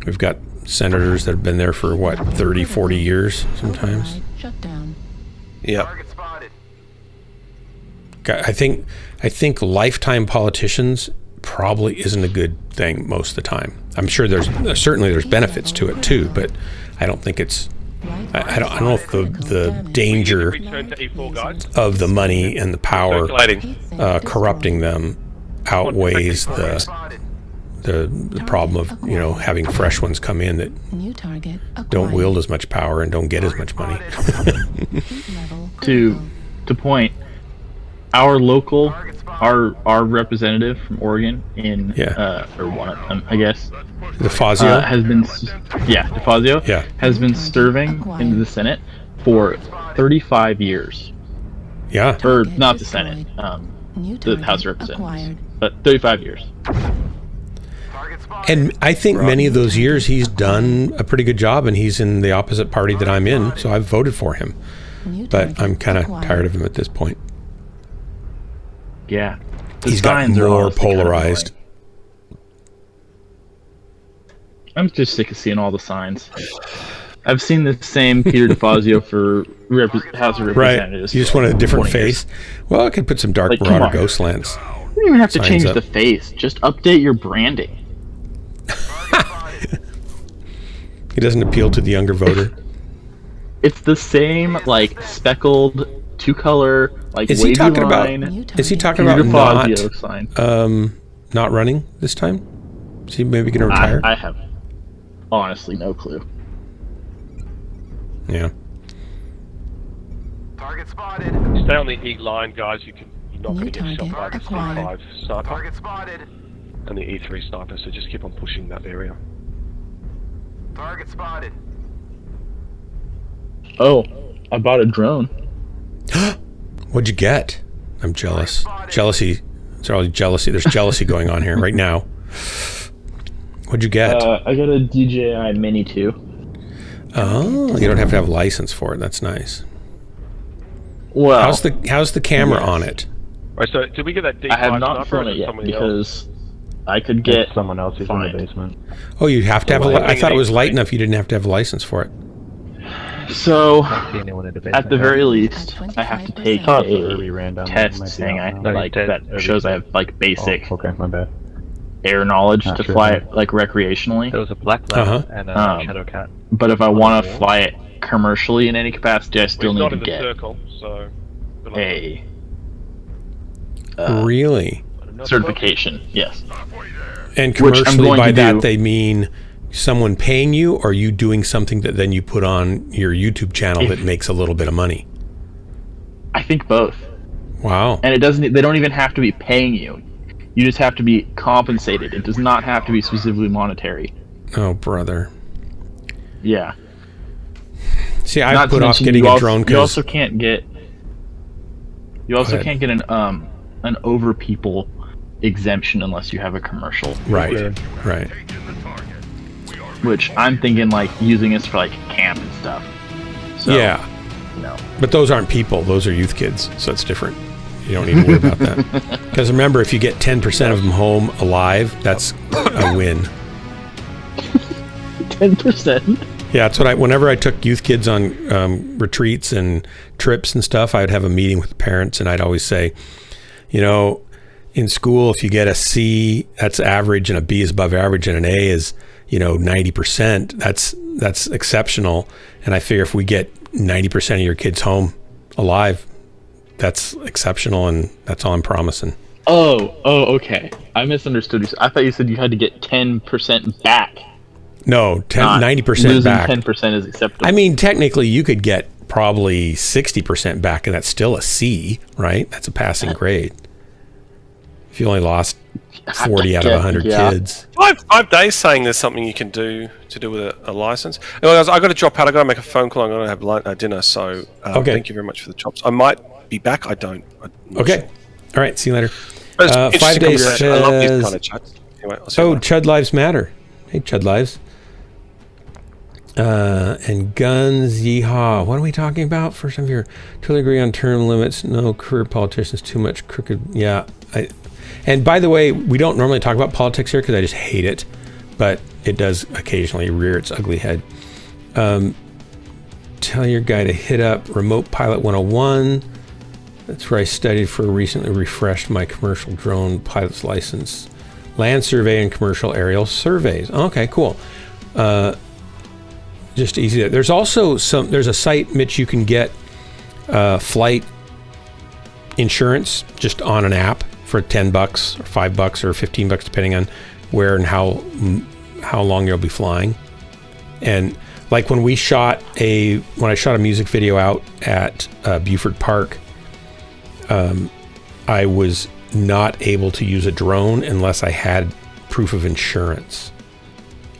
We've got senators that have been there for 30, 40 years sometimes. Shut down. Yeah. I think lifetime politicians probably isn't a good thing most of the time. I'm sure there's benefits to it too, but I don't think it's. I don't know if the danger of the money and the power corrupting them outweighs the problem of having fresh ones come in that don't wield as much power and don't get as much money. To point, our representative from Oregon or one of them, I guess, DeFazio has been serving in the Senate for 35 years. Yeah. Or not the Senate, the House of Representatives, but 35 years. And I think many of those years he's done a pretty good job, and he's in the opposite party that I'm in, so I've voted for him. But I'm kind of tired of him at this point. Yeah. He's got more polarized. I'm just sick of seeing all the signs. I've seen the same Peter DeFazio for House of Representatives. Right. You just want a different face? Years. Well, I could put some Dark Marauder Ghost Lands. You don't even have to change the face. Just update your branding. He doesn't appeal to the younger voter. It's the same, speckled, two-color, is wavy he talking line. Is he talking about not running this time? Is he maybe going to retire? I have honestly no clue. Yeah. Target spotted. Stay on the E line, guys. You're not going to get shot by the C5 sniper. Target spotted. And the E3 sniper, so just keep on pushing that area. Target spotted. Oh, I bought a drone. What'd you get? I'm jealous. Jealousy. It's all jealousy. There's jealousy going on here right now. What'd you get? I got a DJI Mini 2. Oh, you don't have to have a license for it. That's nice. Well, how's the camera on it? Right, so did we get that D5 I have not flown it yet because I could get someone else who's in the basement. Oh, you have to have I thought it was light enough you didn't have to have a license for it. So, at the very least, I have to take a test thing that shows I have basic air knowledge to fly it recreationally. There was a black lamp and a shadow cat. But if I want to fly it commercially in any capacity, I still need to get a really certification. Yes. And commercially, by that they mean someone paying you, or you doing something that then you put on your YouTube channel that makes a little bit of money? I think both. Wow. And they don't even have to be paying you. You just have to be compensated. It does not have to be specifically monetary. Oh, brother. Yeah. See, I put off getting a drone because you also can't get an over people exemption unless you have a commercial. Right. Which I'm thinking using this for camp and stuff. So, yeah. No. But those aren't people; those are youth kids, so it's different. You don't need to worry about that. Because remember, if you get 10% of them home alive, that's a win. 10%? Yeah, that's what whenever I took youth kids on retreats and trips and stuff, I would have a meeting with the parents, and I'd always say, you know, in school, if you get a C, that's average, and a B is above average, and an A is, 90%, that's exceptional. And I figure if we get 90% of your kids home alive, that's exceptional, and that's all I'm promising. Oh, okay. I misunderstood you. I thought you said you had to get 10% back. No, 90% back. 10% is acceptable. I mean, technically, you could get probably 60% back, and that's still a C, right? That's a passing grade. If you only lost 40 out of 100 kids. 5 days saying there's something you can do to do with a license. Anyway, guys, I got to drop out. I got to make a phone call. I'm going to have dinner. So okay. Thank you very much for the chops. I might be back. I'm not okay. Sure. All right. See you later. 5 days says, I love these kind of chats. Anyway, Chud Lives Matter. Hey, Chud Lives. And guns, yeehaw. What are we talking about? First time here. Totally agree on term limits. No career politicians, too much crooked. Yeah. And by the way, we don't normally talk about politics here because I just hate it, but it does occasionally rear its ugly head. Tell your guy to hit up Remote Pilot 101. That's where I studied for recently refreshed my commercial drone pilot's license. Land survey and commercial aerial surveys. Okay, cool. Just easy. There's also there's a site, Mitch, you can get flight insurance just on an app for $10 or $5 or $15, depending on where and how long you'll be flying. And like when I shot a music video out at Beaufort Park, I was not able to use a drone unless I had proof of insurance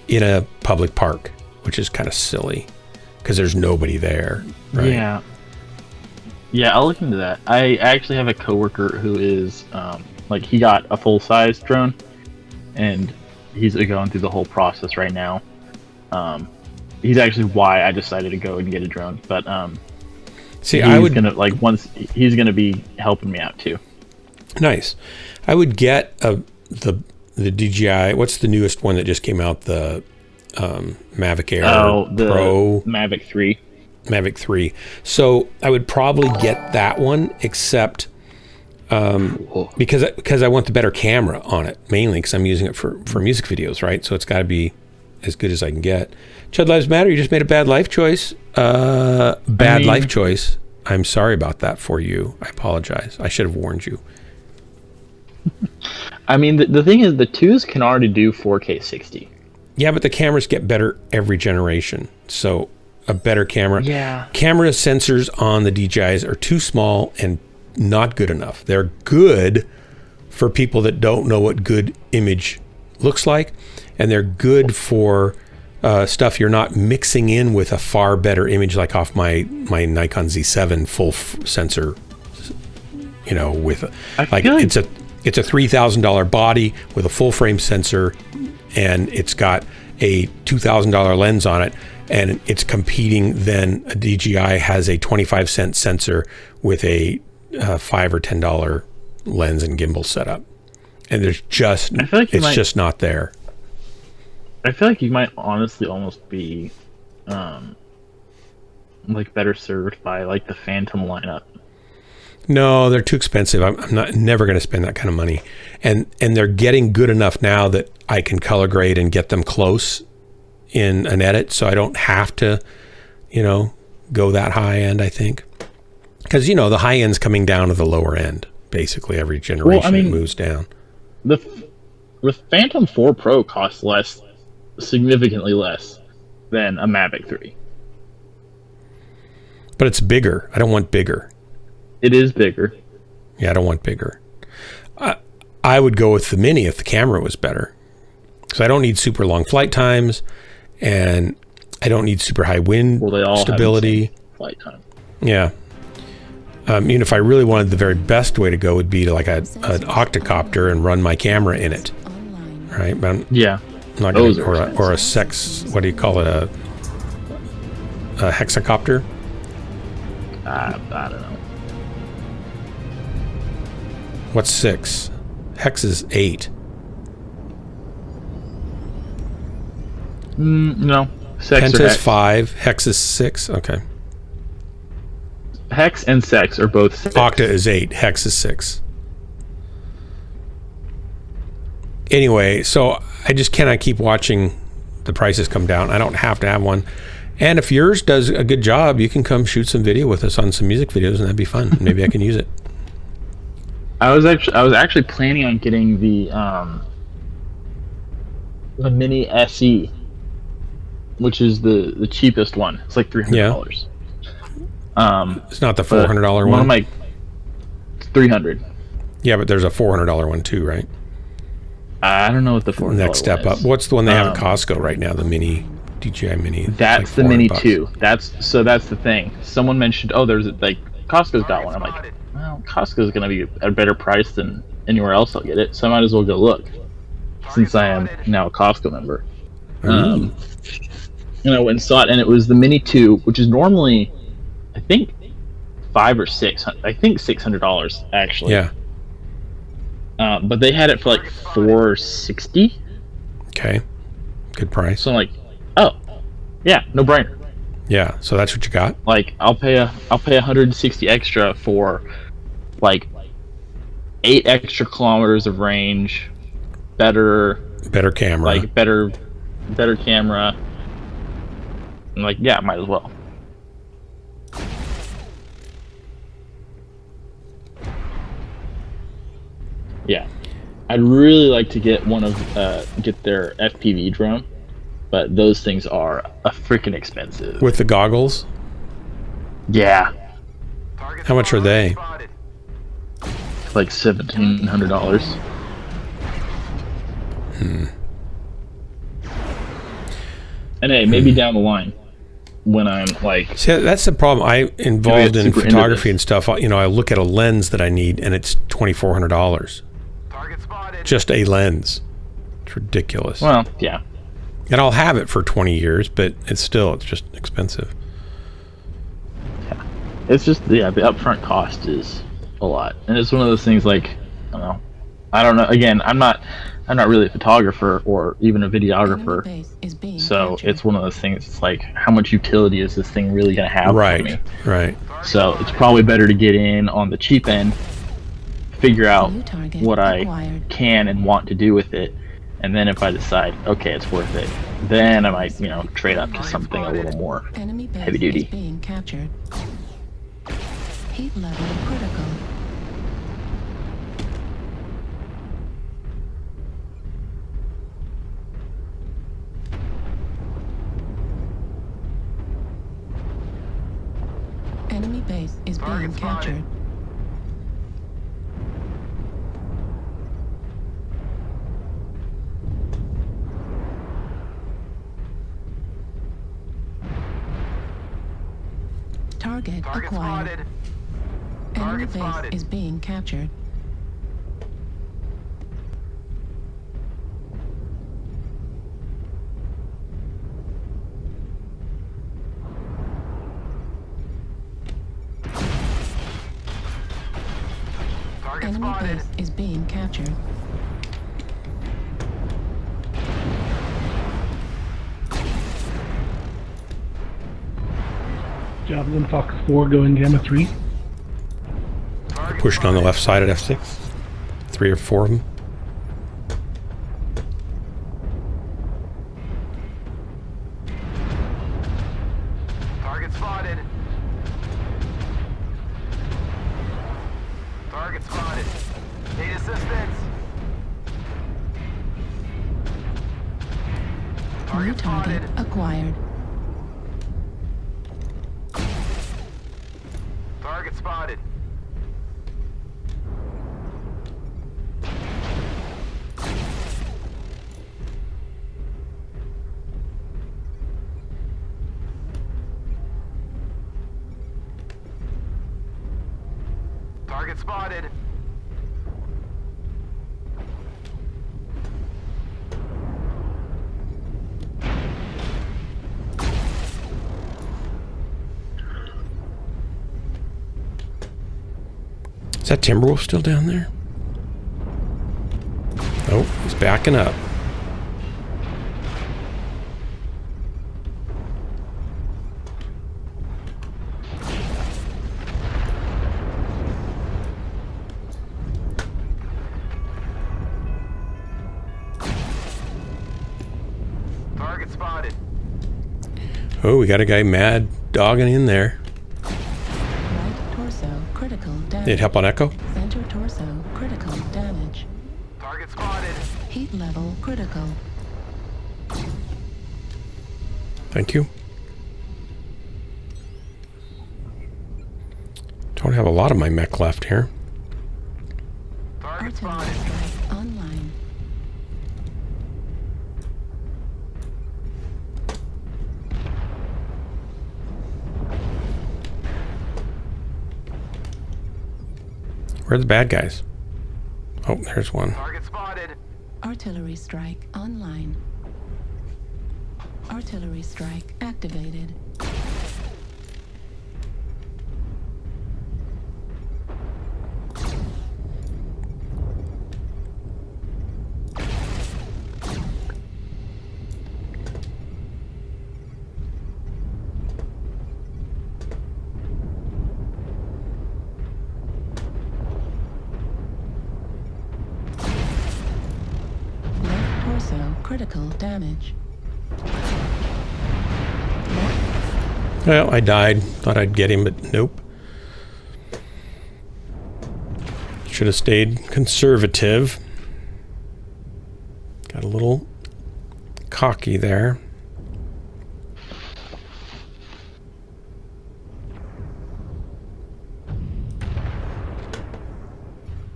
in a public park, which is kind of silly because there's nobody there, right? Yeah, I'll look into that. I actually have a coworker who is he got a full-size drone, and he's going through the whole process right now. He's actually why I decided to go and get a drone, but he's gonna be helping me out too. Nice. I would get the DJI. What's the newest one that just came out? The Mavic Air Pro. Mavic 3. Mavic 3. So I would probably get that one, except because I want the better camera on it, mainly because I'm using it for music videos, right? So it's got to be as good as I can get. Chud Lives Matter, you just made a bad life choice. Life choice. I'm sorry about that for you. I apologize. I should have warned you. I mean, the thing is, the 2s can already do 4K 60. Yeah, but the cameras get better every generation. So a better camera. Yeah. Camera sensors on the DJIs are too small and not good enough. They're good for people that don't know what good image looks like, and they're good for stuff you're not mixing in with a far better image, like off my Nikon Z7 full sensor. With it's a $3,000 body with a full frame sensor, and it's got a $2,000 lens on it, and it's competing. Then a DJI has a 25-cent sensor with a $5 or $10 lens and gimbal setup, and there's just just not there. I feel like you might honestly almost be better served by the Phantom lineup. No, they're too expensive. I'm never going to spend that kind of money, and they're getting good enough now that I can color grade and get them close in an edit, so I don't have to, go that high end. I think because the high end's coming down to the lower end. Basically, every generation it moves down. The Phantom 4 Pro costs significantly less than a Mavic 3. But it's bigger. I don't want bigger. It is bigger. Yeah, I don't want bigger. I would go with the Mini if the camera was better. So I don't need super long flight times, and I don't need super high wind stability. Flight time. Yeah. If I really wanted, the very best way to go would be to an octocopter and run my camera in it. Right? But I'm not going or a sex. What do you call it? A hexacopter? I don't know. What's 6? Hex is 8. No. Sex or Penta is Hex. 5. Hex is 6. Okay. Hex and Sex are both 6. Octa is 8. Hex is 6. Anyway, so I just cannot keep watching the prices come down. I don't have to have one. And if yours does a good job, you can come shoot some video with us on some music videos, and that'd be fun. Maybe I can use it. I was actually planning on getting the Mini SE, which is the cheapest one. It's like $300. It's not the $400 one. One of my $300. Yeah, but there's a $400 one too, right? I don't know what the $400 Next step one up. is. What's the one they have at Costco right now? The Mini DJI Mini. That's like the Mini $400. 2. That's the thing. Someone mentioned, oh, there's like Costco's got one. I'm like, well, Costco's gonna be at a better price than anywhere else I'll get it, so I might as well go look. Since I am now a Costco member. And I went and saw it, and it was the Mini 2, which is normally, I think, $500 or $600. I think $600 actually. Yeah. But they had it for like $460. Okay. Good price. So I'm like, oh, yeah, no brainer. Yeah. So that's what you got. Like I'll pay 160 extra for like 8 extra kilometers of range, better camera. like better camera. I'm like, yeah, might as well. Yeah, I'd really like to get get their FPV drone, but those things are a freaking expensive. With the goggles. Yeah, How much are they? like $1,700. And hey, maybe down the line, when I'm like, See, that's the problem. I involved in super into photography this. and stuff. You know, I look at a lens that I need, and it's $2,400. Just a lens. It's ridiculous. well, yeah, And I'll have it for 20 years, but it's just expensive. it's just the upfront cost is a lot, and it's one of those things like, I don't know. Again, I'm not really a photographer or even a videographer, so it's one of those things. It's like, how much utility is this thing really going to have for me? Right. So it's probably better to get in on the cheap end, figure out what I can and want to do with it, and then if I decide, okay, it's worth it, then I might, trade up to something a little more heavy duty. Being captured. Heat level critical. Enemy base is being captured. Target acquired. Enemy base is being captured. Enemy base is being captured. Javelin Fox 4 going Gamma 3. Pushing on the left side at F6. 3 or 4 of them. Target spotted. Target spotted. Need assistance. New target acquired. Target spotted. Target spotted. Is that Timberwolf still down there? backing up. Target spotted. Oh, we got a guy mad dogging in there. Right torso critical damage. Need help on Echo? Center torso critical damage. Target spotted. Heat level critical. Thank you. Don't have a lot of my mech left here. Target Artillery spotted. strike online. Where are the bad guys? Oh, there's one. Target spotted. Artillery strike online. Artillery strike activated. Left torso critical damage. Well, I died. Thought I'd get him, but nope. Should have stayed conservative. Got a little cocky there.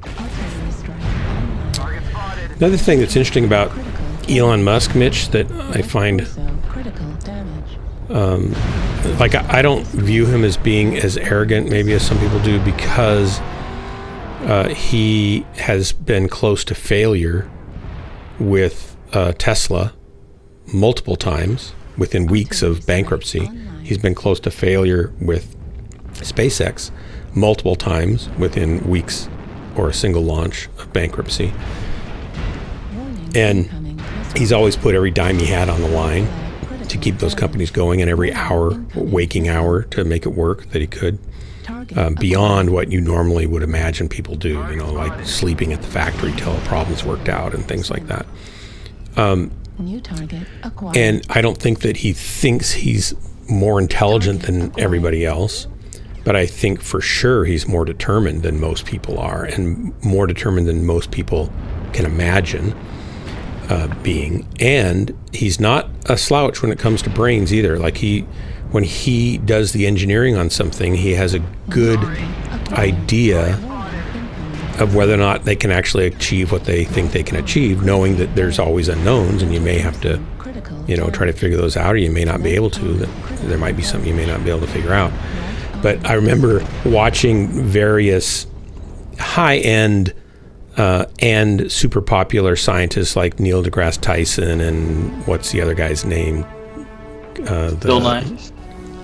Artillery strike online. Target spotted. Another thing that's interesting about Elon Musk, Mitch, that I find, Torso critical damage. like, I don't view him as being as arrogant maybe as some people do, because he has been close to failure with Tesla multiple times within weeks of bankruptcy. He's been close to failure with SpaceX multiple times within weeks or a single launch of bankruptcy. Warning, And incoming missile. he's always put every dime he had on the line to keep those companies going, and every hour, waking hour, to make it work that he could, Target beyond what you normally would imagine people do, you know, like sleeping at the factory till a problem's worked out and things like that. new target acquired. And I don't think that he thinks he's more intelligent than everybody else, but I think for sure he's more determined than most people are, and more determined than most people can imagine being. And he's not a slouch when it comes to brains either. Like, when he does the engineering on something, he has a good idea of whether or not they can actually achieve what they think they can achieve, knowing that there's always unknowns, and you may have to, you know, try to figure those out, or you may not be able to. That there might be something you may not be able to figure out. But I remember watching various high-end and super popular scientists like Neil deGrasse Tyson and what's the other guy's name? Bill Nye.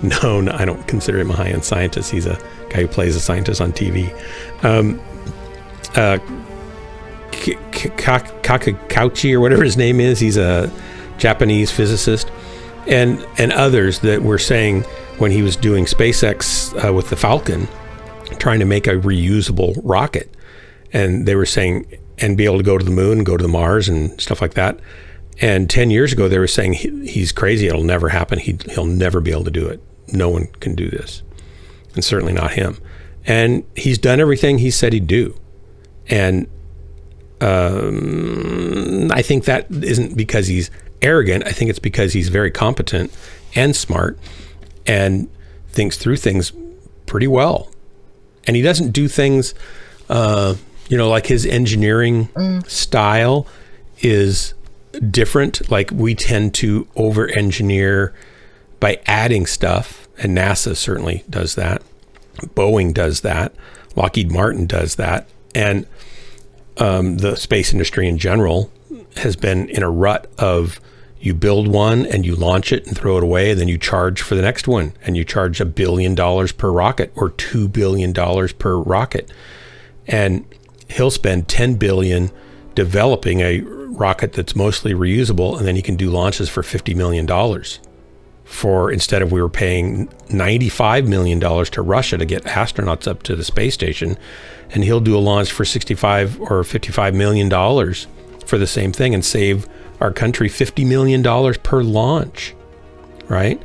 No, I don't consider him a high-end scientist. He's a guy who plays a scientist on TV. Kakauchi or whatever his name is. He's a Japanese physicist, and others that were saying when he was doing SpaceX with the Falcon, trying to make a reusable rocket, and they were saying, and be able to go to the moon, go to the Mars, and stuff like that. And 10 years ago, they were saying he's crazy. It'll never happen. He'll never be able to do it. No one can do this, and certainly not him. And he's done everything he said he'd do. And I think that isn't because he's arrogant. I think it's because he's very competent and smart and thinks through things pretty well. And he doesn't do things, like his engineering style is different. Like, we tend to over-engineer by adding stuff, and NASA certainly does that. Boeing does that. Lockheed Martin does that. And the space industry in general has been in a rut of, you build one and you launch it and throw it away, and then you charge for the next one, and you charge $1 billion per rocket or $2 billion per rocket. And he'll spend $10 billion developing a rocket that's mostly reusable, and then he can do launches for $50 million. For instead of we were paying $95 million to Russia to get astronauts up to the space station, and he'll do a launch for $65 or $55 million for the same thing and save our country $50 million per launch, right?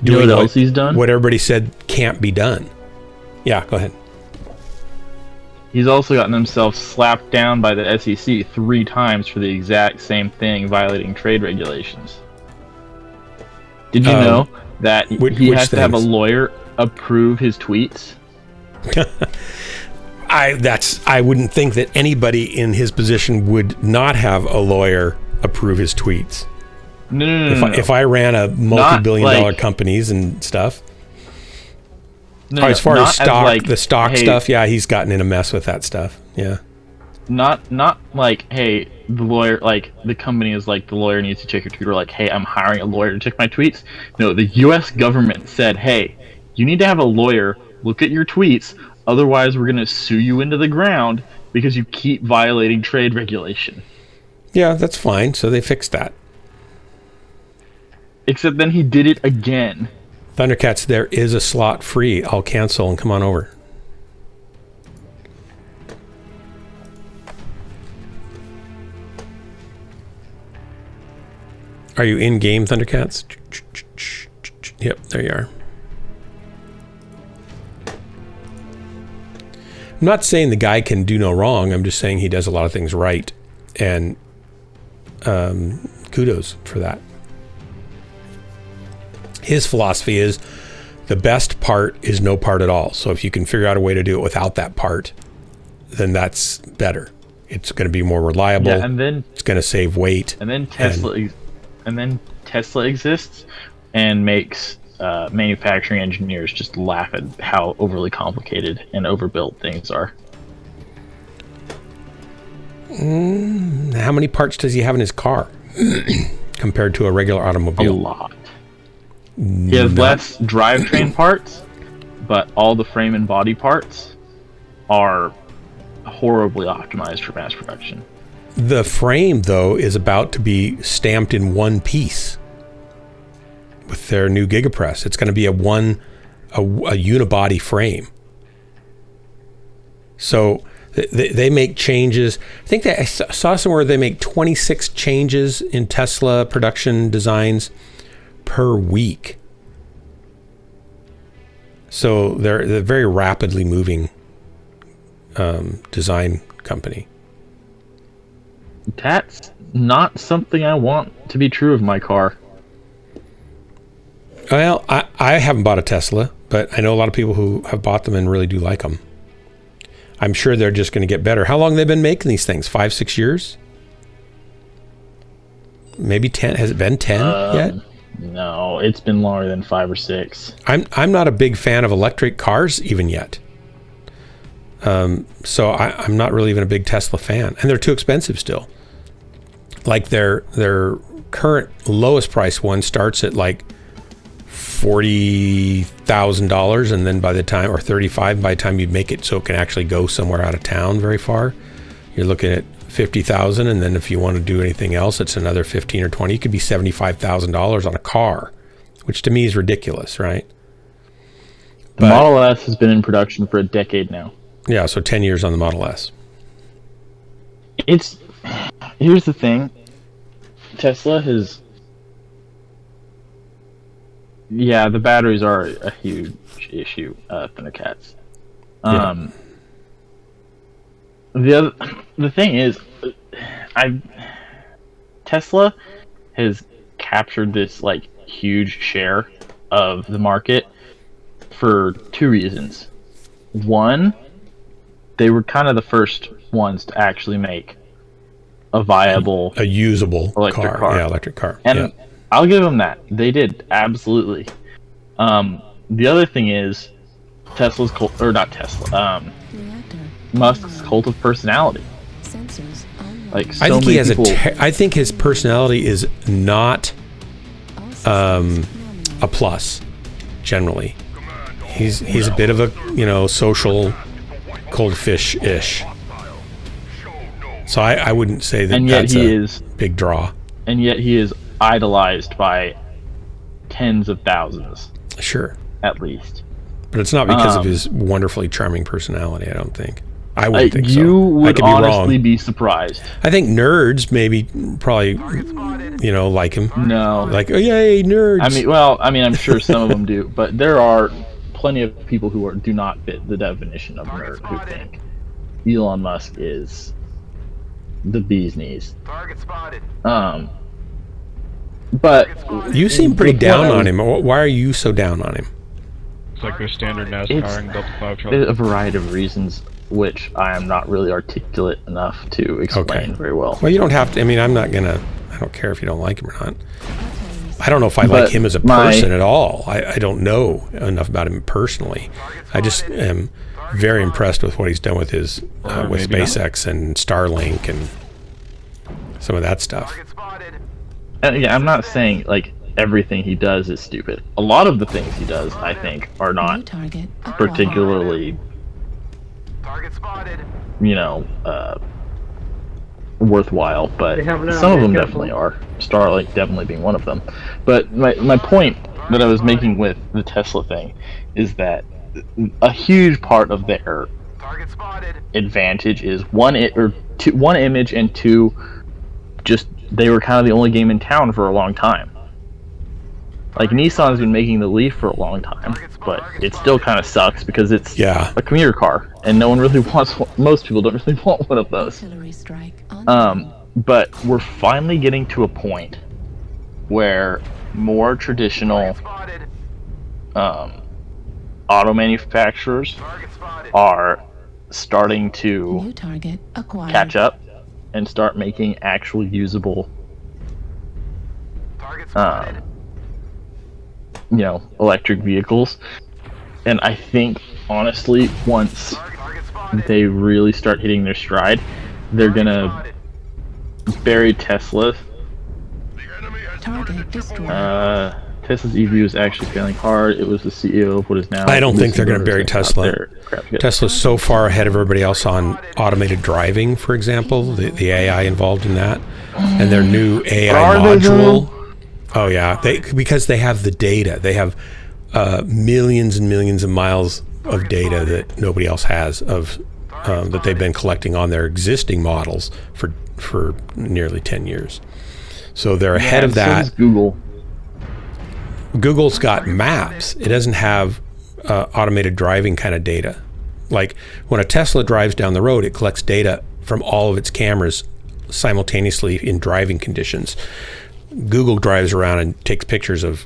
You know what else he's done? What everybody said can't be done. Yeah, go ahead. He's also gotten himself slapped down by the SEC 3 times for the exact same thing, violating trade regulations. Did you know that he has to have a lawyer approve his tweets? I wouldn't think that anybody in his position would not have a lawyer approve his tweets. No. If I ran a multi-billion-dollar companies and stuff. As far as stock, the stock stuff, yeah, he's gotten in a mess with that stuff. Yeah. Not like, hey, the lawyer, like, the company is like, the lawyer needs to check your tweet, or like, hey, I'm hiring a lawyer to check my tweets. No, the U.S. government said, hey, you need to have a lawyer look at your tweets, otherwise we're going to sue you into the ground because you keep violating trade regulation. Yeah, that's fine. So they fixed that. Except then he did it again. Thundercats, there is a slot free. I'll cancel and come on over. Are you in game, Thundercats? Yep, there you are. I'm not saying the guy can do no wrong. I'm just saying he does a lot of things right. And kudos for that. His philosophy is the best part is no part at all. So if you can figure out a way to do it without that part, then that's better. It's going to be more reliable. Yeah, and then it's going to save weight. And then Tesla exists and makes manufacturing engineers just laugh at how overly complicated and overbuilt things are. How many parts does he have in his car compared to a regular automobile? A lot. He has less drivetrain parts, but all the frame and body parts are horribly optimized for mass production. The frame, though, is about to be stamped in one piece with their new Gigapress. It's going to be a unibody frame. So they make changes. I think that I saw somewhere they make 26 changes in Tesla production designs per week. So they're a very rapidly moving design company. That's not something I want to be true of my car. Well, I haven't bought a Tesla, but I know a lot of people who have bought them and really do like them. I'm sure they're just going to get better. How long have they been making these things? 5-6 years? Maybe 10. Has it been 10 yet? No, it's been longer than 5 or 6. I'm not a big fan of electric cars even yet. So I'm not really even a big Tesla fan, and they're too expensive still. Like their current lowest price one starts at like $40,000, and then by the time, or $35,000 by the time you make it so it can actually go somewhere out of town very far, you're looking at $50,000, and then if you want to do anything else, it's another $15,000 or $20,000. It could be $75,000 on a car, which to me is ridiculous, right? The Model S has been in production for a decade now. Yeah, so 10 years on the Model S. Here's the thing. Tesla has... Yeah, the batteries are a huge issue, Thundercats. The thing is, Tesla has captured this like huge share of the market for 2 reasons. One, they were kind of the first ones to actually make a viable, a usable electric car. Yeah, electric car. And yeah. I'll give them that. They did, absolutely. The other thing is Tesla's cult, or not Tesla, Musk's cult of personality. Like so I think many he has people, I think his personality is not a plus generally. He's a bit of a, social cold fish-ish. So I wouldn't say that And yet that's he a is big draw. and yet he is idolized by tens of thousands Sure. at least. But it's not because of his wonderfully charming personality, I don't think. I wouldn't think You so. I would could be honestly wrong. be surprised. I think nerds probably, like him. No. Like, oh, yay, nerds. I'm sure some of them do, but there are plenty of people who do not fit the definition of nerd who think Elon Musk is the bee's knees. Target spotted. But You seem pretty the down point on him. Why are you so down on him? It's like their standard NASCAR It's- and Delta 5 truck. a variety of reasons, which I am not really articulate enough to explain very well. Well, you don't have to. I mean, I don't care if you don't like him or not. I don't know if I But like him as a person at all. I don't know enough about him personally. I just am very impressed with what he's done with his with maybe not. SpaceX and Starlink and some of that stuff. Target spotted. And again, I'm not saying like everything he does is stupid. A lot of the things he does, I think, are New not target acquired. particularly, Target spotted. Worthwhile, but They have it out some of there, them careful. definitely are. Starlink definitely being one of them. But my point that I was making with the Tesla thing is that a huge part of their Target spotted. advantage is one image, and two, just they were kind of the only game in town for a long time. Like Nissan's been making the Leaf for a long time, but it still kind of sucks because it's Yeah. a commuter car, and no one really wants. Most people don't really want one of those. Artillery strike on But we're finally getting to a point where more traditional Spotted. auto manufacturers Target spotted. are starting to new target acquired. catch up and start making actual usable, Target spotted. electric vehicles. And I think, honestly, once Target spotted. they really start hitting their stride, they're gonna bury Tesla. Target destroyed. Tesla's EV was actually failing hard. It was the CEO of what is now. I don't think they're going to bury Lucid Motors Tesla. out there. Crap, yeah. Tesla's so far ahead of everybody else on automated driving, for example, the AI involved in that, and their new AI Are they module. Oh yeah, because they have the data. They have millions and millions of miles of data that nobody else has that they've been collecting on their existing models for nearly 10 years. So they're ahead of So that. does Google. Google's got maps. It doesn't have automated driving kind of data. Like when a Tesla drives down the road, it collects data from all of its cameras simultaneously in driving conditions. Google drives around and takes pictures of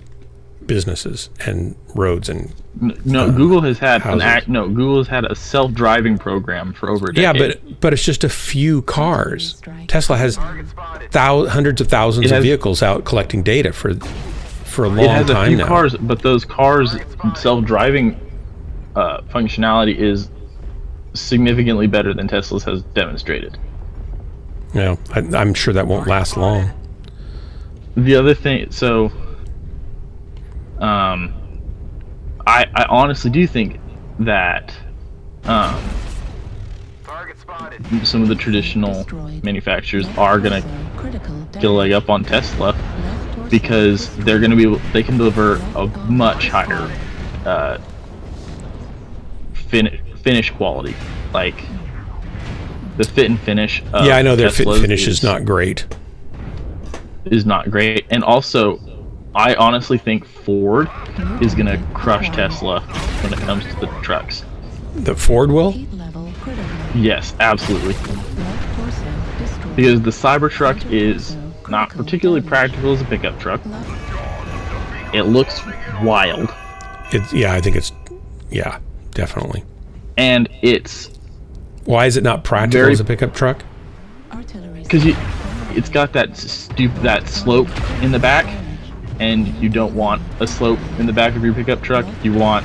businesses and roads and Google has had houses. Google has had a self-driving program for over a decade. Yeah, but it's just a few cars. Tesla has hundreds of thousands It of has- vehicles out collecting data for a it long has a time few now. cars, but those cars' self-driving functionality is significantly better than Tesla's has demonstrated. Yeah, I'm sure that won't last long. The other thing, so I honestly do think that Target spotted. some of the traditional manufacturers are gonna get a leg up on Tesla because they're gonna they can deliver a much higher finish quality. Like the fit and finish. Of Yeah, I know their fit and Teslas finish is not great. is not great, and also I honestly think Ford is gonna crush Tesla when it comes to the trucks. The Ford will? Heat level critical. Yes, absolutely. Left torso destroyed. Because the Cybertruck is not particularly practical as a pickup truck. It looks wild, I think it's definitely. and it's Why is it not practical Very- as a pickup truck? Artillery because it's got that that slope in the back, and you don't want a slope in the back of your pickup truck. You want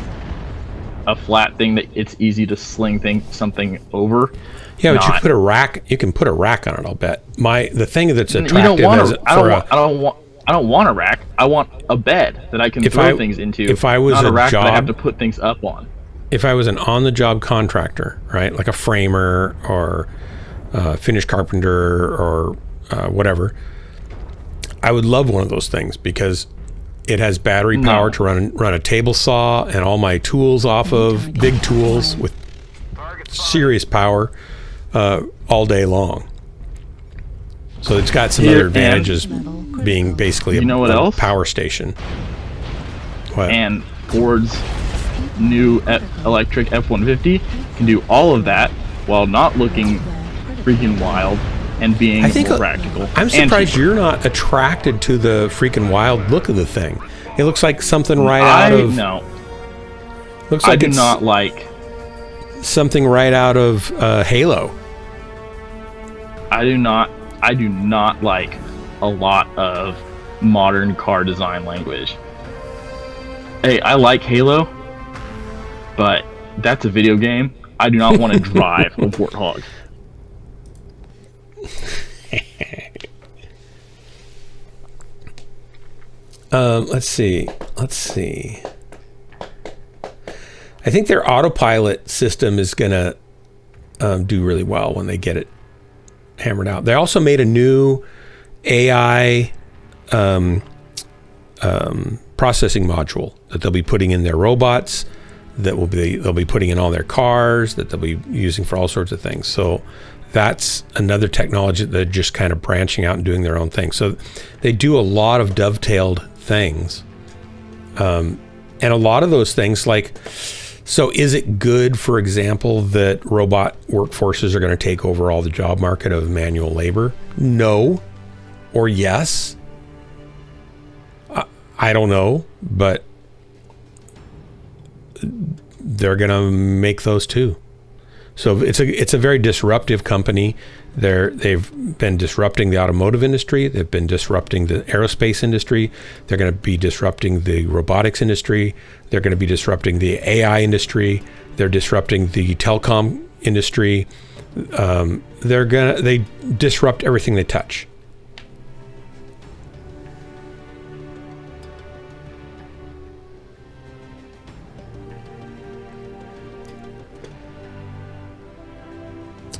a flat thing that it's easy to sling something over. Yeah, but you Not- put a rack. You can put a rack on it. I'll bet. The thing that's You attractive don't want as I don't want a rack. I want a bed that I can If throw I- things into. if I was not a a rack that I have job- to put things up on. if I was an on-the-job contractor, right, like a framer or Finnish carpenter or whatever. I would love one of those things because it has battery power to run a table saw and all my tools off of big tools with serious power all day long. So it's got some other advantages being basically a power station. What? And Ford's new electric F-150 can do all of that while not looking freaking wild and being more practical. I'm surprised you're not attracted to the freaking wild look of the thing. It looks like something out of... No. Looks like I do not like... something right out of Halo. I do not like a lot of modern car design language. Hey, I like Halo, but that's a video game. I do not want to drive a Warthog. Let's see. I think their autopilot system is gonna do really well when they get it hammered out. They also made a new AI processing module that they'll be putting in their robots, they'll be putting in all their cars, that they'll be using for all sorts of things. So that's another technology that they're just kind of branching out and doing their own thing. So they do a lot of dovetailed things. And a lot of those things, like, so is it good, for example, that robot workforces are going to take over all the job market of manual labor? No. Or yes. I don't know, but they're going to make those too. So it's a very disruptive company. They've been disrupting the automotive industry. They've been disrupting the aerospace industry. They're going to be disrupting the robotics industry. They're going to be disrupting the AI industry. They're disrupting the telecom industry. They disrupt everything they touch.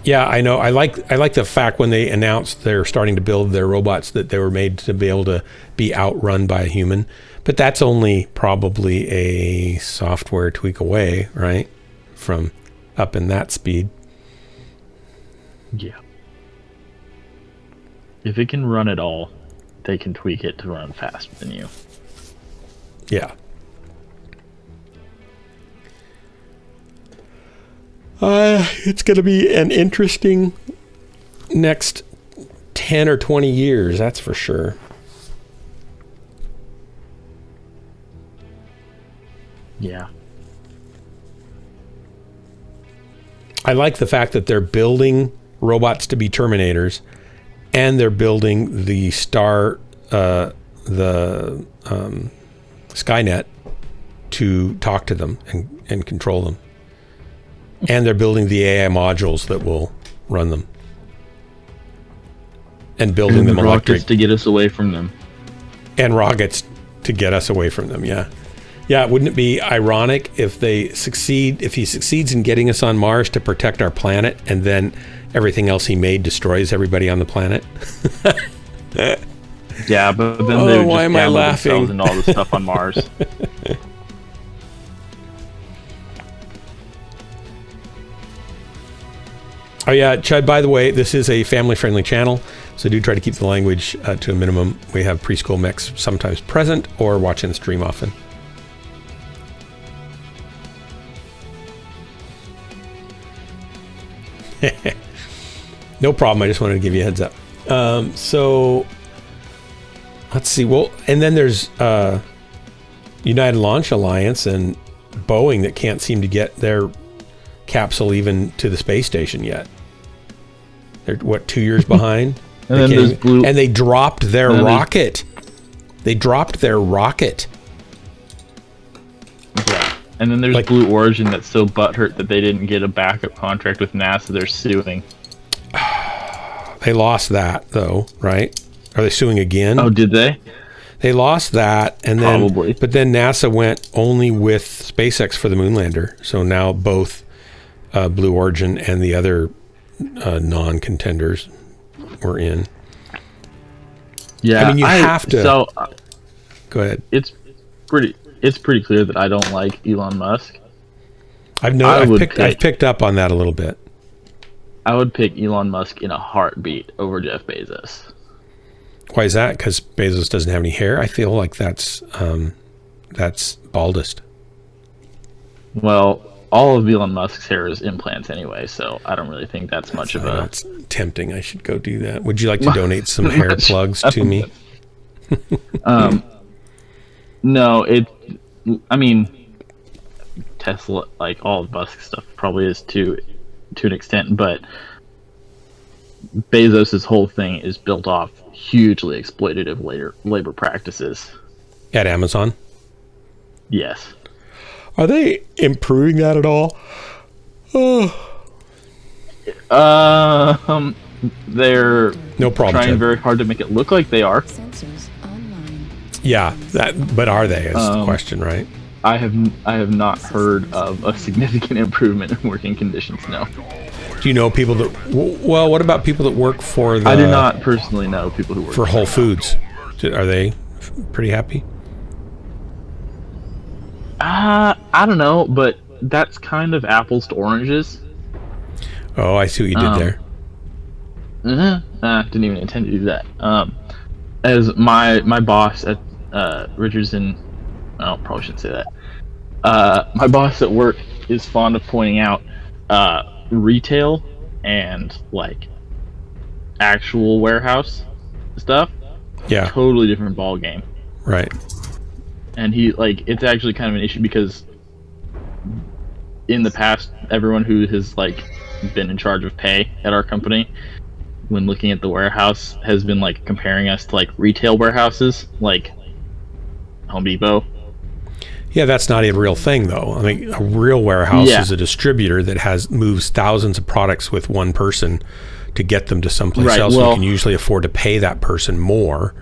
Yeah, I know. I like the fact when they announced they're starting to build their robots that they were made to be able to be outrun by a human. But that's only probably a software tweak away, right? From up in that speed. Yeah. If it can run at all, they can tweak it to run faster than you. Yeah. It's going to be an interesting next 10 or 20 years, that's for sure. Yeah. I like the fact that they're building robots to be Terminators, and they're building the Skynet to talk to them and control them. And they're building the AI modules that will run them. And building them electric. Rockets to get us away from them. And rockets to get us away from them, yeah. Yeah, wouldn't it be ironic if he succeeds in getting us on Mars to protect our planet, and then everything else he made destroys everybody on the planet? Yeah, but then they would why just am I handle laughing? themselves and all the stuff on Mars. Oh yeah, Chud, by the way, this is a family-friendly channel, so do try to keep the language to a minimum. We have preschool mechs sometimes present or watching the stream often. No problem, I just wanted to give you a heads up. So, let's see. Well, and then there's United Launch Alliance and Boeing that can't seem to get their capsule even to the space station yet. They're, what, 2 years behind? And then there's Blue... And they dropped their rocket. They dropped their rocket. Yeah. And then there's Blue Origin that's so butthurt that they didn't get a backup contract with NASA. They're suing. They lost that, though, right? Are they suing again? Oh, did they? They lost that, and then Probably. But then NASA went only with SpaceX for the moon lander. So now both Blue Origin and the other non-contenders were in. Yeah, I mean, you have to. So Go ahead. it's pretty clear that I don't like Elon Musk. I've picked up on that a little bit. I would pick Elon Musk in a heartbeat over Jeff Bezos. Why is that? Because Bezos doesn't have any hair? I feel like that's baldest. Well, all of Elon Musk's hair is implants anyway, so I don't really think that's much of a... That's tempting. I should go do that. Would you like to donate some hair plugs to me? No, I mean, Tesla, like all of Musk's stuff probably is to an extent, but Bezos's whole thing is built off hugely exploitative labor practices. At Amazon? Yes. Are they improving that at all? They're no problem, trying Ted. very hard to make it look like they are. Sensors online. Yeah, but are they is the question, right? I have not heard of a significant improvement in working conditions. No. Do you know people that? Well, what about people that work for the? I do not personally know people who work for Whole Foods. Are they pretty happy? I don't know, but that's kind of apples to oranges. Oh, I see what you did there. Didn't even intend to do that. As my boss at Richardson, oh, probably shouldn't say that. My boss at work is fond of pointing out retail and like actual warehouse stuff. Yeah, totally different ball game. Right. And it's actually kind of an issue because in the past, everyone who has been in charge of pay at our company, when looking at the warehouse, has been comparing us to retail warehouses like Home Depot. Yeah, that's not a real thing though. I mean, a real warehouse is a distributor that moves thousands of products with one person to get them to someplace else. Well, you can usually afford to pay that person more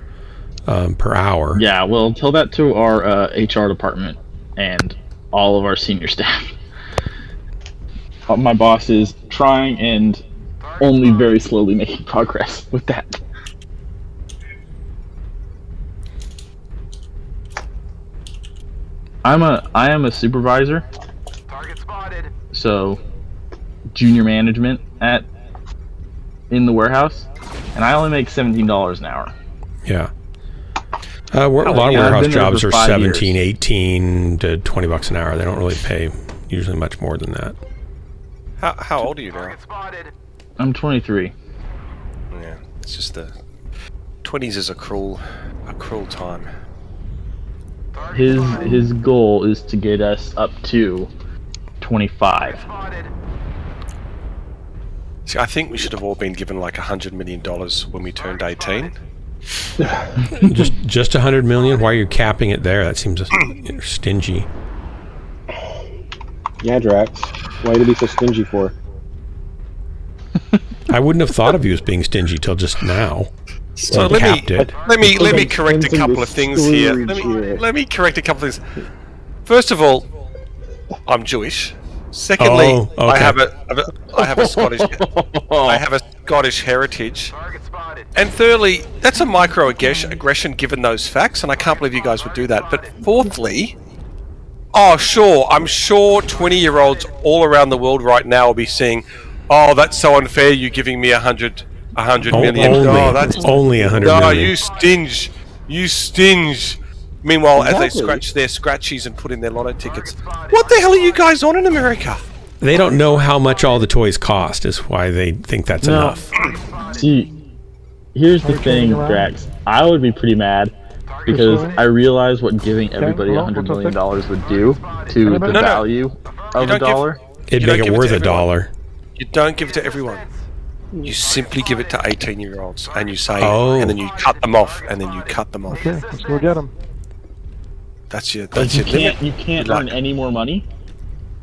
per hour. Yeah, well, tell that to our HR department and all of our senior staff. My boss is trying and only very slowly making progress with that. I am a supervisor. Target spotted. So junior management in the warehouse, and I only make $17 an hour. Yeah. A lot of warehouse jobs are 17, 18 to $20 an hour. They don't really pay usually much more than that. How old are you now? I'm 23. Yeah, it's just the 20s is a cruel time. His goal is to get us up to 25. See, I think we should have all been given $100 million when we turned 18. just $100 million? Why are you capping it there? That seems stingy. Yeah, Drax. Why to be so stingy for? I wouldn't have thought of you as being stingy till just now. So let me correct a couple of things here. Let me correct a couple of things. First of all, I'm Jewish. Secondly, okay. I have a Scottish heritage. And thirdly, that's a microaggression given those facts, and I can't believe you guys would do that. But fourthly, I'm sure 20-year-olds all around the world right now will be saying, "Oh, that's so unfair. You giving me 100 million. That's only 100 million. No, you stinge. Meanwhile, as they scratch their scratchies and put in their lotto tickets, what the hell are you guys on in America? They don't know how much all the toys cost, is why they think that's enough. See, here's the thing, Drax. I would be pretty mad because I realize what giving everybody $100 million would do to the value of a dollar. It'd make it worth a dollar. You don't give it to everyone. You simply give it to 18-year-olds, and you say, and then you cut them off, and then you cut them off. Okay, let's go get them. You can't earn any more money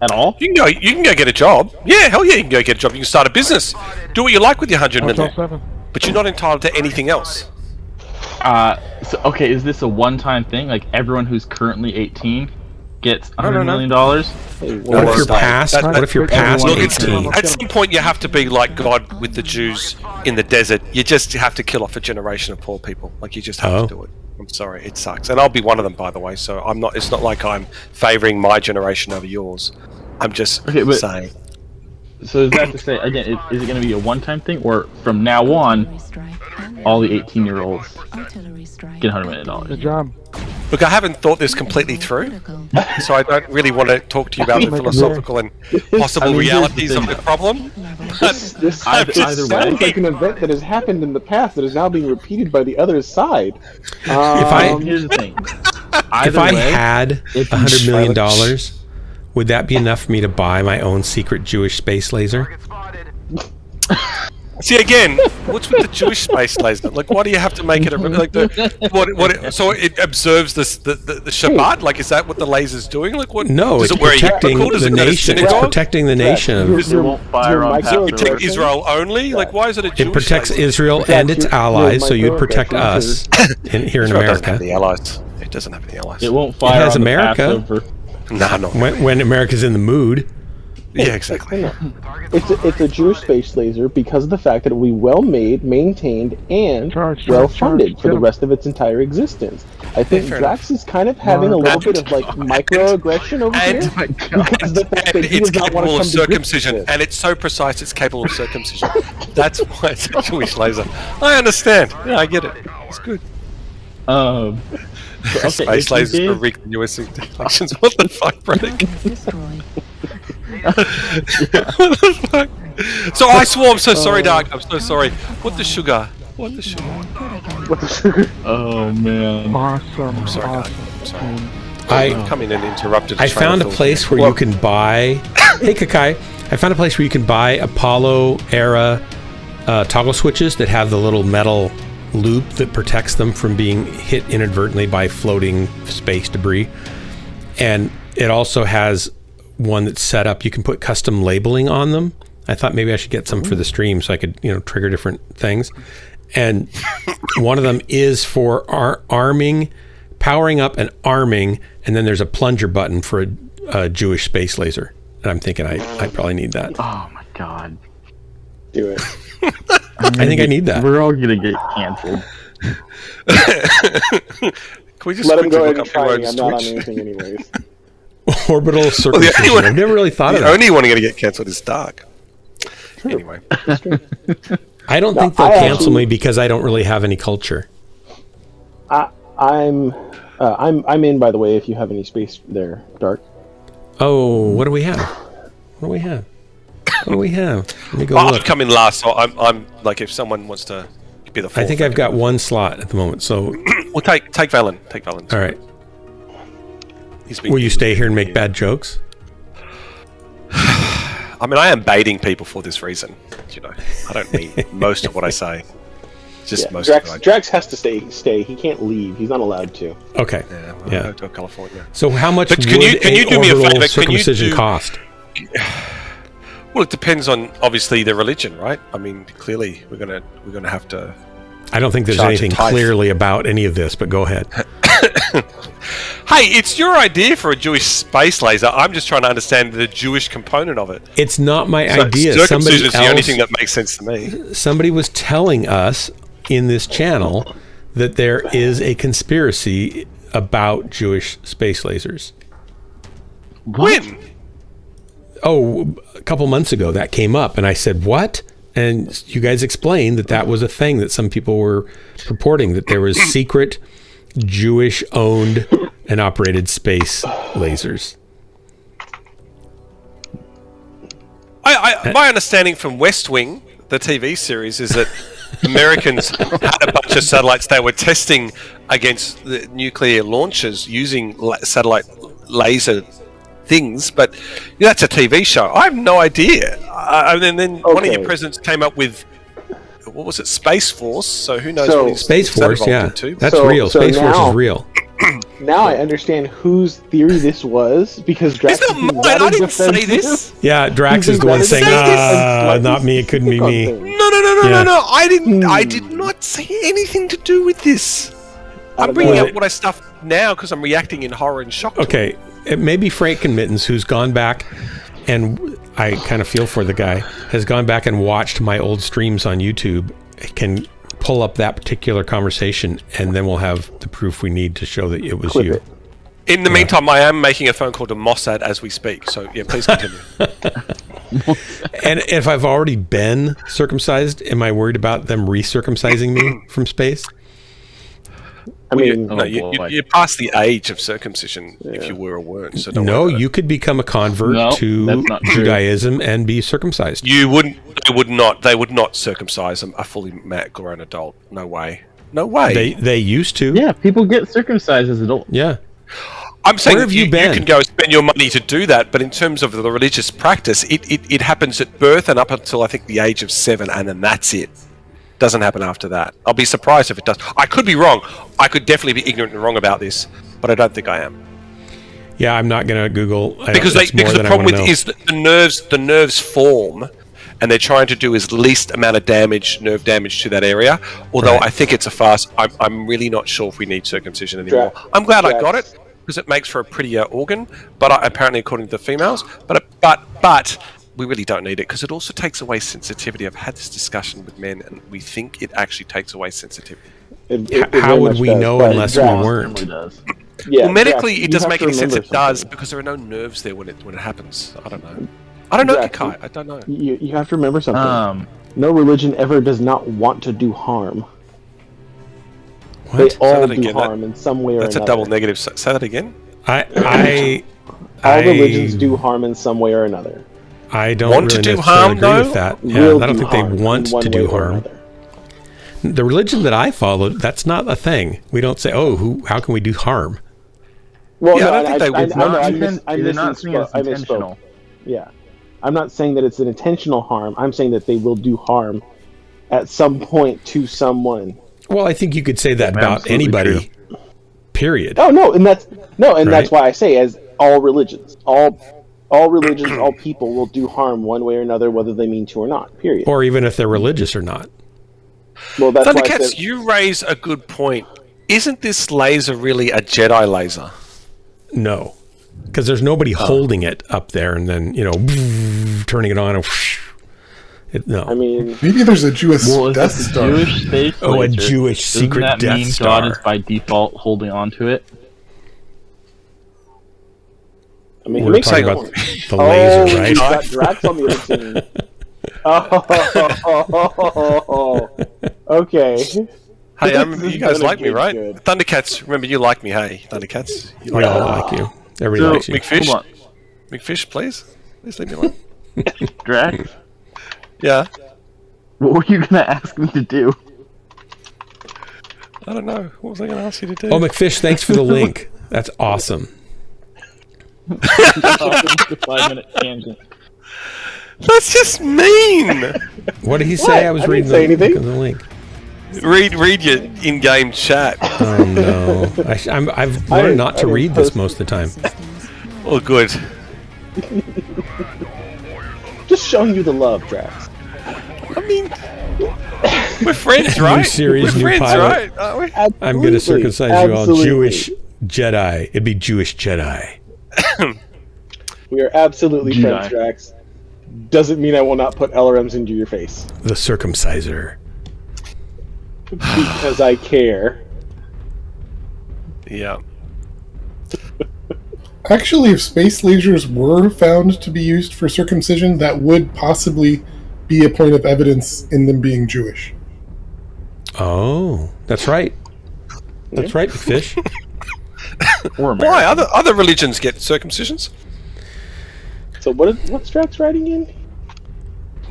at all. You can go get a job. Yeah, hell yeah, you can go get a job. You can start a business. Do what you like with your 100 million. But you're not entitled to anything else. So is this a one-time thing? Like everyone who's currently 18 gets $100 million. What if you're past? What if you're past Look, 18? at some point you have to be like God with the Jews in the desert. You just have to kill off a generation of poor people. Like, you just have to do it. I'm sorry, it sucks. And I'll be one of them, by the way. So I'm not. It's not like I'm favouring my generation over yours. I'm just saying. So is that to say, again, is it going to be a one-time thing, or from now on, all the 18-year-olds get $100 million? Good job. Look, I haven't thought this completely through, so I don't really want to talk to you about the philosophical and possible realities of the problem. This Either sounds like an event that has happened in the past that is now being repeated by the other side. Here's the thing. If I had $100 million, would that be enough for me to buy my own secret Jewish space laser? See, again, what's with the Jewish space laser? Like, why do you have to make it so it observes the Shabbat? Like, is that what the laser's doing? Like, what? No, it's protecting the nation. It's protecting the nation. It won't fire on Protect Israel only? Like, why is it a Jewish It protects laser? Israel and its allies, so you'd protect us here in Israel America. doesn't have any allies. It doesn't have any allies. It won't fire has on America. the Passover. Nah, no. When America's in the mood. Yeah, exactly. It's a Jewish space laser because of the fact that it will be well made, maintained, and well funded for the rest of its entire existence. I think Drax is kind of having a little bit of like microaggression over here. Because of the fact that he It's does not want capable to of come to grips with circumcision, this. and it's so precise it's capable of circumcision. That's why it's a Jewish laser. I understand. Yeah, I get it. It's good. Space lasers for reconnaissance elections. What the fuck, Braddock? What the fuck? So I swore. I'm so sorry, Dark. I'm so sorry. What the sugar? What the sugar? What the sugar? Oh man. Awesome. I'm sorry, Dark. Awesome. I'm sorry. I'm coming in and interrupted. I found a place where you can buy. Hey, Kakai. I found a place where you can buy Apollo era toggle switches that have the little metal loop that protects them from being hit inadvertently by floating space debris. And it also has one that's set up. You can put custom labeling on them. I thought maybe I should get some for the stream so I could, trigger different things. And one of them is for arming, powering up and arming, and then there's a plunger button for a Jewish space laser. And I'm thinking I probably need that. Oh my god. Do it. I think I need that. We're all gonna get canceled. Can we just Let him go ahead look and up try your me. own I'm not on Switch? anything anyways. Orbital circumcision. I've never really thought of The that. only one going to get cancelled is Dark. Anyway. I don't think they'll cancel me because I don't really have any culture. I'm in, by the way, if you have any space there, Dark. Oh, what do we have? What do we have? What do we have? Let me go I'll look. come in last, so I'm like, if someone wants to be the fourth. I think I've got one slot at the moment, so... Well, take Valen. Take Valen. All right. Will you stay here and make bad jokes? I mean, I am baiting people for this reason. I don't mean most of what I say. Just most of it. Drax has to stay. He can't leave. He's not allowed to. Okay. Yeah. Go to California. So how much But would can you do me a orbital favor? circumcision cost? Well, it depends on obviously the religion, right? I mean, clearly we're gonna have to. I don't think there's charge anything a tithe. clearly about any of this, but go ahead. Hey, it's your idea for a Jewish space laser. I'm just trying to understand the Jewish component of it. It's not my So idea. circumcision is the only thing that makes sense to me. Somebody was telling us in this channel that there is a conspiracy about Jewish space lasers. When? Oh, a couple months ago that came up, and I said, what? And you guys explained that was a thing that some people were purporting, that there was secret Jewish-owned and operated space lasers. My understanding from West Wing, the TV series, is that Americans had a bunch of satellites they were testing against the nuclear launches using satellite laser things, but that's a TV show. I have no idea. And then one of your presidents came up with, what was it, Space Force? So who knows what he's Space Force, yeah. into. That's real. Space Force is real. Now I understand whose theory this was, because Drax It's not mine. I didn't say this. Yeah, Drax is the one saying, not me, it couldn't be me. No. I did not say anything to do with this. I'm bringing up what I stuff now because I'm reacting in horror and shock. Okay, it may be Frankenmittens who's gone back, and I kind of feel for the guy, has gone back and watched my old streams on YouTube, can pull up that particular conversation, and then we'll have the proof we need to show that it was you. In the meantime, I am making a phone call to Mossad as we speak, so yeah, please continue. And if I've already been circumcised, am I worried about them recircumcising me from space? I mean, no, you're past the age of circumcision if you were a word. So no, you could become a convert to Judaism and be circumcised. You wouldn't. They would not. They would not circumcise a fully grown adult. No way. No way. They used to. Yeah, people get circumcised as adults. Yeah. I'm saying that you can go spend your money to do that, but in terms of the religious practice, it happens at birth and up until I think the age of 7, and then that's it. Doesn't happen after that. I'll be surprised if it does. I could be wrong. I could definitely be ignorant and wrong about this, but I don't think I am. Yeah, I'm not going to Google. Because the problem with it is that the nerves form, and they're trying to do as least amount of nerve damage to that area. Although I think it's a farce. I'm really not sure if we need circumcision anymore. I'm glad I got it, because it makes for a prettier organ, but apparently according to the females. But we really don't need it, because it also takes away sensitivity. I've had this discussion with men, and we think it actually takes away sensitivity. How would we know unless we weren't? Yeah, well, medically, it doesn't make any sense. It does, because there are no nerves there when it happens. I don't know. I don't know, Kai. I don't know. You have to remember something. No religion ever does not want to do harm. What? They all do harm in some way or another. That's a double negative. Say that again. All religions do harm in some way or another. I don't want really to do harm, agree with that. Yeah, I don't think they want to do harm. The religion that I follow, that's not a thing. We don't say, how can we do harm? Well, yeah, I don't think they would. I misspoke. Yeah. I'm not saying that it's an intentional harm. I'm saying that they will do harm at some point to someone. Well, I think you could say that about anybody. True. Period. Oh no, and that's why I say, as all religions, all religions, all people will do harm one way or another, whether they mean to or not. Period. Or even if they're religious or not. Well, that's Thundercats, you raise a good point. Isn't this laser really a Jedi laser? No, because there's nobody holding it up there and then turning it on. No. I mean, maybe there's a Jewish Death Star. Jewish space laser, a Jewish secret Death Star. Doesn't that mean God is by default holding on to it? I mean, we're talking about the laser, right? Got Drax on the other team. Okay. Hey, you guys like me, right? Good. Thundercats, remember you like me, hey, Thundercats. We all like you. Everybody likes you. McFish, please leave me alone. Drax? Yeah? What were you going to ask me to do? I don't know. What was I going to ask you to do? Oh, McFish, thanks for the link. That's awesome. 5-minute tangent. That's just mean. What did he say? I was reading the link. Read your in-game chat. Oh no! I've learned not to read this most of the time. Oh, good. Just showing you the love, Drax. I mean, we're friends, right? New series, we're new friends, pilot. right? I'm going to circumcise you all Jewish Jedi. It'd be Jewish Jedi. We are absolutely friends, Drax. Doesn't mean I will not put LRMs into your face. The circumciser. Because I care. Yeah. Actually, if space lasers were found to be used for circumcision, that would possibly be a point of evidence in them being Jewish. Oh, that's right. That's right, Fish. Why? Other religions get circumcisions? So what's Drax writing in?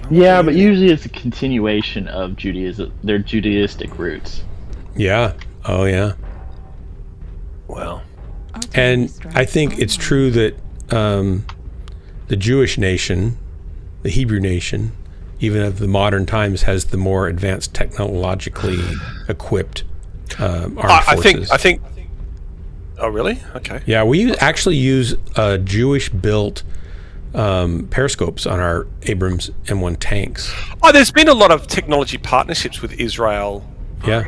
Yeah, but usually it's a continuation of Judaism, their Judaistic roots. Yeah. Oh, yeah. Well. And I think it's true that the Jewish nation, the Hebrew nation, even of the modern times, has the more advanced technologically equipped armed forces. I think. Oh, really? Okay. Yeah, we actually use Jewish-built periscopes on our Abrams M1 tanks. Oh, there's been a lot of technology partnerships with Israel. Yeah.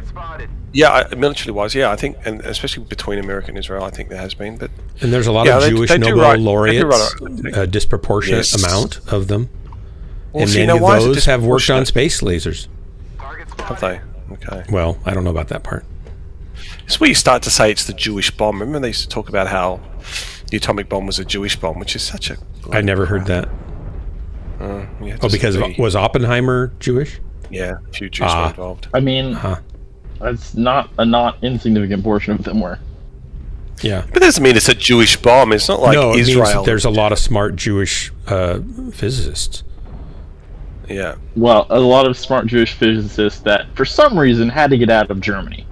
Yeah, military-wise, yeah, I think, and especially between America and Israel, I think there has been. But And there's a lot of Jewish Nobel laureates, a disproportionate amount of them. Well, and see, many of why is it those have worked on disproportionate? space lasers. Have they? Okay. Well, I don't know about that part. It's where you start to say it's the Jewish bomb. Remember they used to talk about how the atomic bomb was a Jewish bomb, which is such a... I never heard that. Because was Oppenheimer Jewish? Yeah, a few Jews were involved. I mean, it's not a not insignificant portion of them were. Yeah. But that doesn't mean it's a Jewish bomb. It's not like no, it Israel. means that there's a lot of smart Jewish physicists. Yeah. Well, a lot of smart Jewish physicists that, for some reason, had to get out of Germany.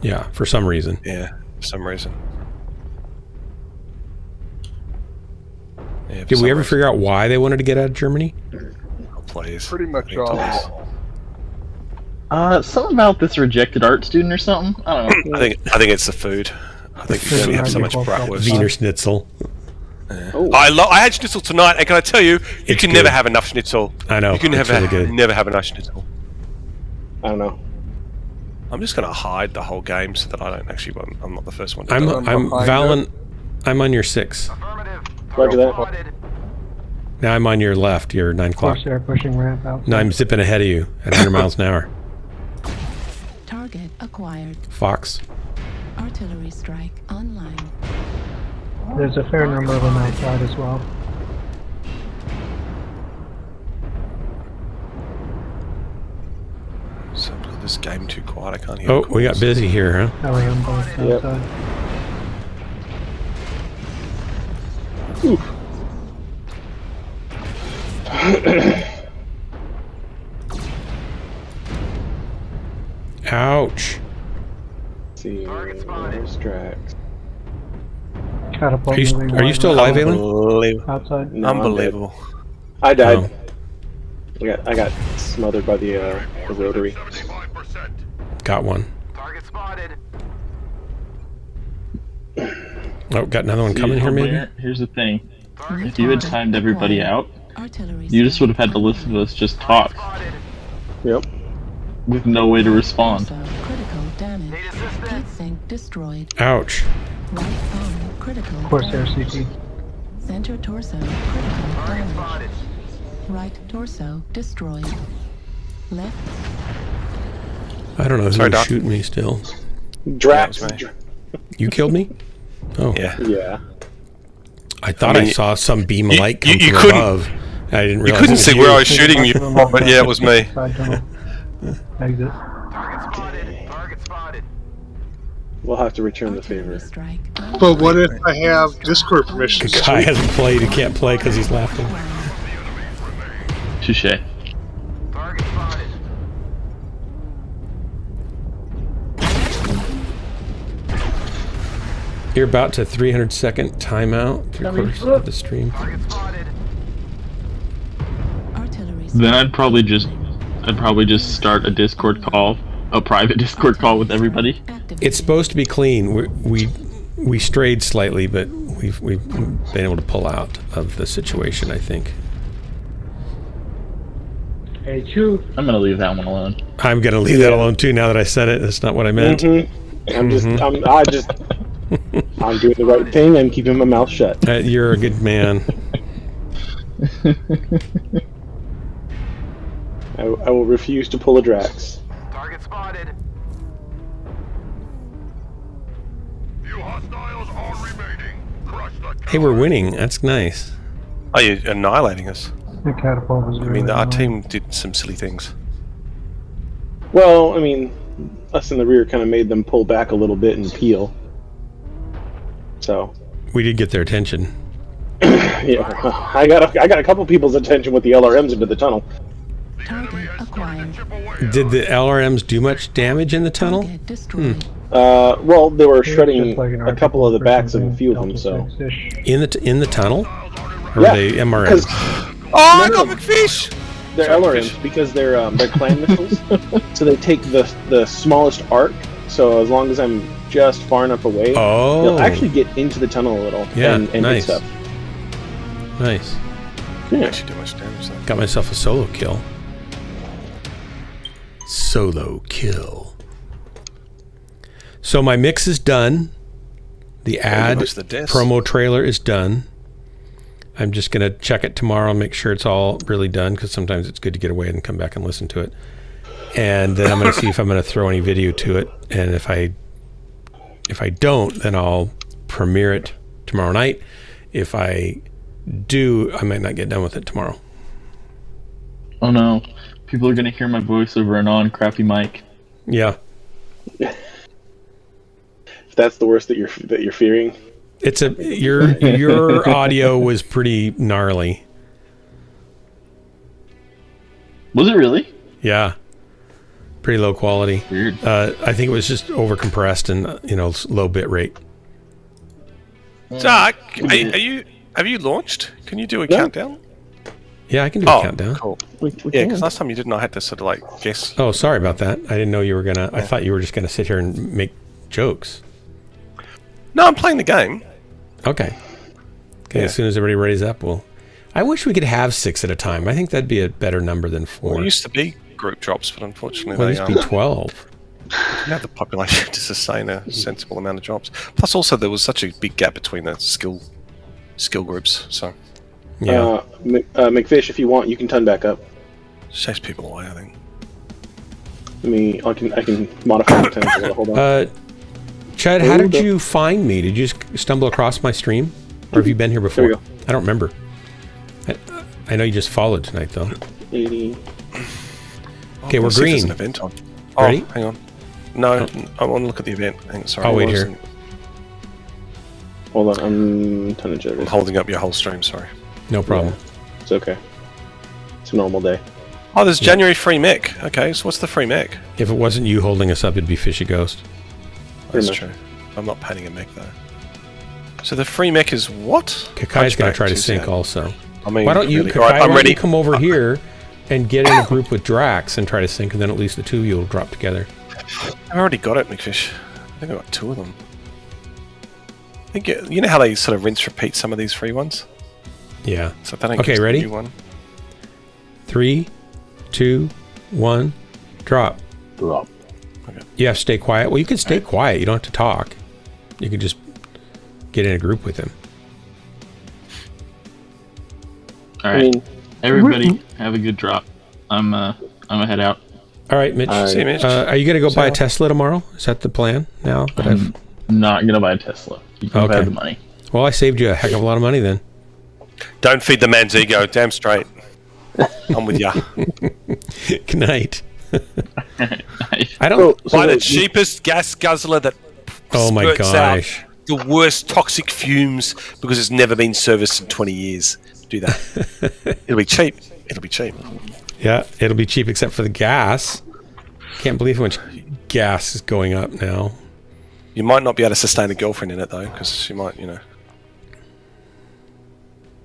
Yeah, for some reason. Yeah, for some reason. Yeah, Did we ever figure out why they wanted to get out of Germany? Plays. Pretty much all. Something about this rejected art student or something. I don't know. I think it's the food. I think we only have so much bratwurst. Wiener Schnitzel. Oh. I had schnitzel tonight, and can I tell you, you can never have enough schnitzel. I know. You can it's never, really good. never have enough schnitzel. I don't know. I'm just going to hide the whole game so that I don't actually want. I'm not the first one to I'm die. Valen. I'm on your 6. Roger that. Now I'm on your left. Your 9 o'clock. Corsair pushing ramp out. Now I'm zipping ahead of you at 100 miles an hour. Target acquired. Fox. Artillery strike online. There's a fair number of them outside as well. So this game too quiet. I can't hear. Oh, we got busy here, huh? LAM both Yep. outside. Ouch. Let's see, where's Drax? Catapult Are you still alive, Alan? Unbelievable. outside? No, I'm Unbelievable. I died. Oh. I got smothered by the rotary. Got one. Target spotted. Oh, got another one coming here, maybe? Here's the thing. If you had timed everybody out, Artillery you just strike would have had to listen to us just talk Yep. with no way to respond. torso, critical damage. Heat sink destroyed. Ouch. Right arm critical Corsair damage. CT. Center torso critical damage. Right torso destroyed. Left I don't know Sorry, who's Doc. shooting me still. Drax. Yeah, it was me. You killed me? Oh. Yeah. Yeah. I thought I mean, I saw some beam of light come you from couldn't- above. I didn't You realize couldn't it was see you. where I was shooting you, but yeah, it was me. Side tunnel. Exit. Target spotted. Target spotted. We'll have to return the artillery favor. strike. But what if I have Discord permissions? The guy hasn't played. He can't play because he's laughing. Touche. Target spotted. You're about to 300-second timeout. 3/4 of the stream. Target spotted. Artillery Then I'd probably just start a Discord call, a private Discord call with everybody. It's supposed to be clean. We strayed slightly, but we've been able to pull out of the situation, I think. Hey, Chew. I'm gonna leave that one alone. I'm gonna leave that alone too. Now that I said it, that's not what I meant. I'm doing the right thing. I'm keeping my mouth shut. You're a good man. I will refuse to pull a Drax. Target spotted. Few hostiles are remaining. Crush the Hey, we're winning. That's nice. Are you annihilating us? The catapult was I really mean, our annoying. team did some silly things. Well, I mean, us in the rear kind of made them pull back a little bit and peel. So, We did get their attention. yeah, I got a couple people's attention with the LRMs into the tunnel. Target acquired. Did the LRMs do much damage in the tunnel? Target destroyed. Well, they were It's shredding just like an a couple of the article backs of a few of them. So, Delta 6-ish. In the tunnel? Or Yeah, were they MRMs? because Oh, I got McFish! they're LRMs because they're clan missiles. So they take the smallest arc. So as long as I'm just far enough away, Oh. they'll actually get into the tunnel a little Yeah, and nice. hit stuff. Nice. Didn't actually do much damage though. Got myself a solo kill. Solo kill. So my mix is done. The ad goes the disc. promo trailer is done. I'm just going to check it tomorrow and make sure it's all really done, because sometimes it's good to get away and come back and listen to it. And then I'm going to see if I'm going to throw any video to it. And if I don't, then I'll premiere it tomorrow night. If I do, I might not get done with it tomorrow. Oh no, people are gonna hear my voice over a non-crappy mic. Yeah. If that's the worst that you're fearing. It's your audio was pretty gnarly. Was it really? Yeah. Pretty low quality. Weird. I think it was just over compressed and low bit rate. Doc, have you launched? Can you do a countdown? Yeah, I can do a countdown. Cool. We Yeah, can. because last time you didn't, I had to sort of like guess. Oh, sorry about that. I didn't know you were gonna. I thought you were just gonna sit here and make jokes. No, I'm playing the game. Okay. As soon as everybody readies up, I wish we could have 6 at a time. I think that'd be a better number than 4. Well, it used to be group drops, but unfortunately Well, it they used to be 12. didn't have the population to sustain a sensible amount of drops. Plus, also there was such a big gap between the skill groups, so Yeah. McFish, if you want, you can turn back up. chase people away. I think. I can modify the time a little. Hold on. Chad, how did you find me? Did you just stumble across my stream, or have you been here before? There we go. I don't remember. I know you just followed tonight, though. 80. Okay, we're Let's see if there's green. an event on. Ready? Oh, hang on. No, I want to look at the event. Hang on, sorry. I'll wait I here. wasn't- Hold on, I'm turning I'm generous. holding up your whole stream. Sorry. No problem. It's okay. It's a normal day. Oh, there's January free mech. Okay, so what's the free mech? If it wasn't you holding us up, it'd be Fishy Ghost. That's much. true. I'm not painting a mech though. So the free mech is what? Kakai's going Hunchback, to try to 2 sync cent. also. I mean, Why don't you, really. Kakai, Alright, why I'm don't ready. you come over here and get in a group with Drax and try to sync, and then at least the two of you will drop together. I've already got it, McFish. I think I got 2 of them. I think you know how they sort of rinse repeat some of these free ones. Yeah. So if they don't Okay, give us the ready? new one. 3, 2, 1, drop. Drop. You have to stay quiet. Well, you can stay quiet. You don't have to talk. You can just get in a group with him. All I right, mean, everybody have a good drop. I'm gonna head out. All right, Mitch. See you, Mitch. Are you going to go buy a So- Tesla tomorrow? Is that the plan now? That I'm not gonna buy a Tesla. You can Okay. have the money. Well, I saved you a heck of a lot of money then. Don't feed the man's ego. Damn straight. I'm with ya. Good night. Nice. I don't. Buy the cheapest gas guzzler that Oh my spurts out gosh. the worst toxic fumes because it's never been serviced in 20 years. Do that. It'll be cheap. It'll be cheap. Yeah, it'll be cheap except for the gas. Can't believe how much gas is going up now. You might not be able to sustain a girlfriend in it though, because she might, you know.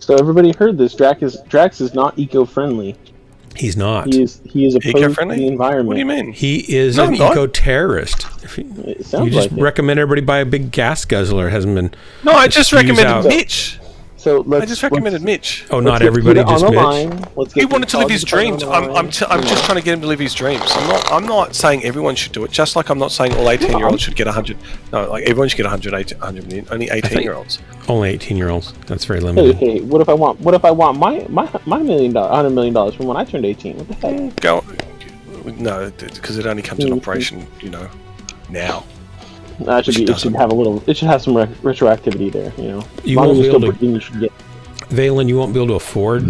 so everybody heard this. Drax is not eco-friendly. He's not. He is opposed to Eco-friendly? the environment. What do you mean? He is No, an I'm not. eco-terrorist. It sounds You just like it. recommend everybody buy a big gas guzzler. It hasn't been. No, I just Use recommended out. Mitch. So let's. I just recommended Mitch. Oh, let's not get everybody, Peter on just the Mitch. line. Let's get He the wanted to live his Dodgers dreams. on the I'm line. just trying to get him to live his dreams. I'm not saying everyone should do it. Just like I'm not saying all 18-year-olds should get 100. No, like everyone should get 100 million. Only 18-year-olds. Only 18-year-olds. That's very Hey, limited. hey, what if I want my $1 million from when I turned 18? What the heck? Go. No, because it only comes in operation, you know, now. It should have a little. It should have some retroactivity there. You know, You as long won't as be you're able still to- breathing, you should get. Valen, you won't be able to afford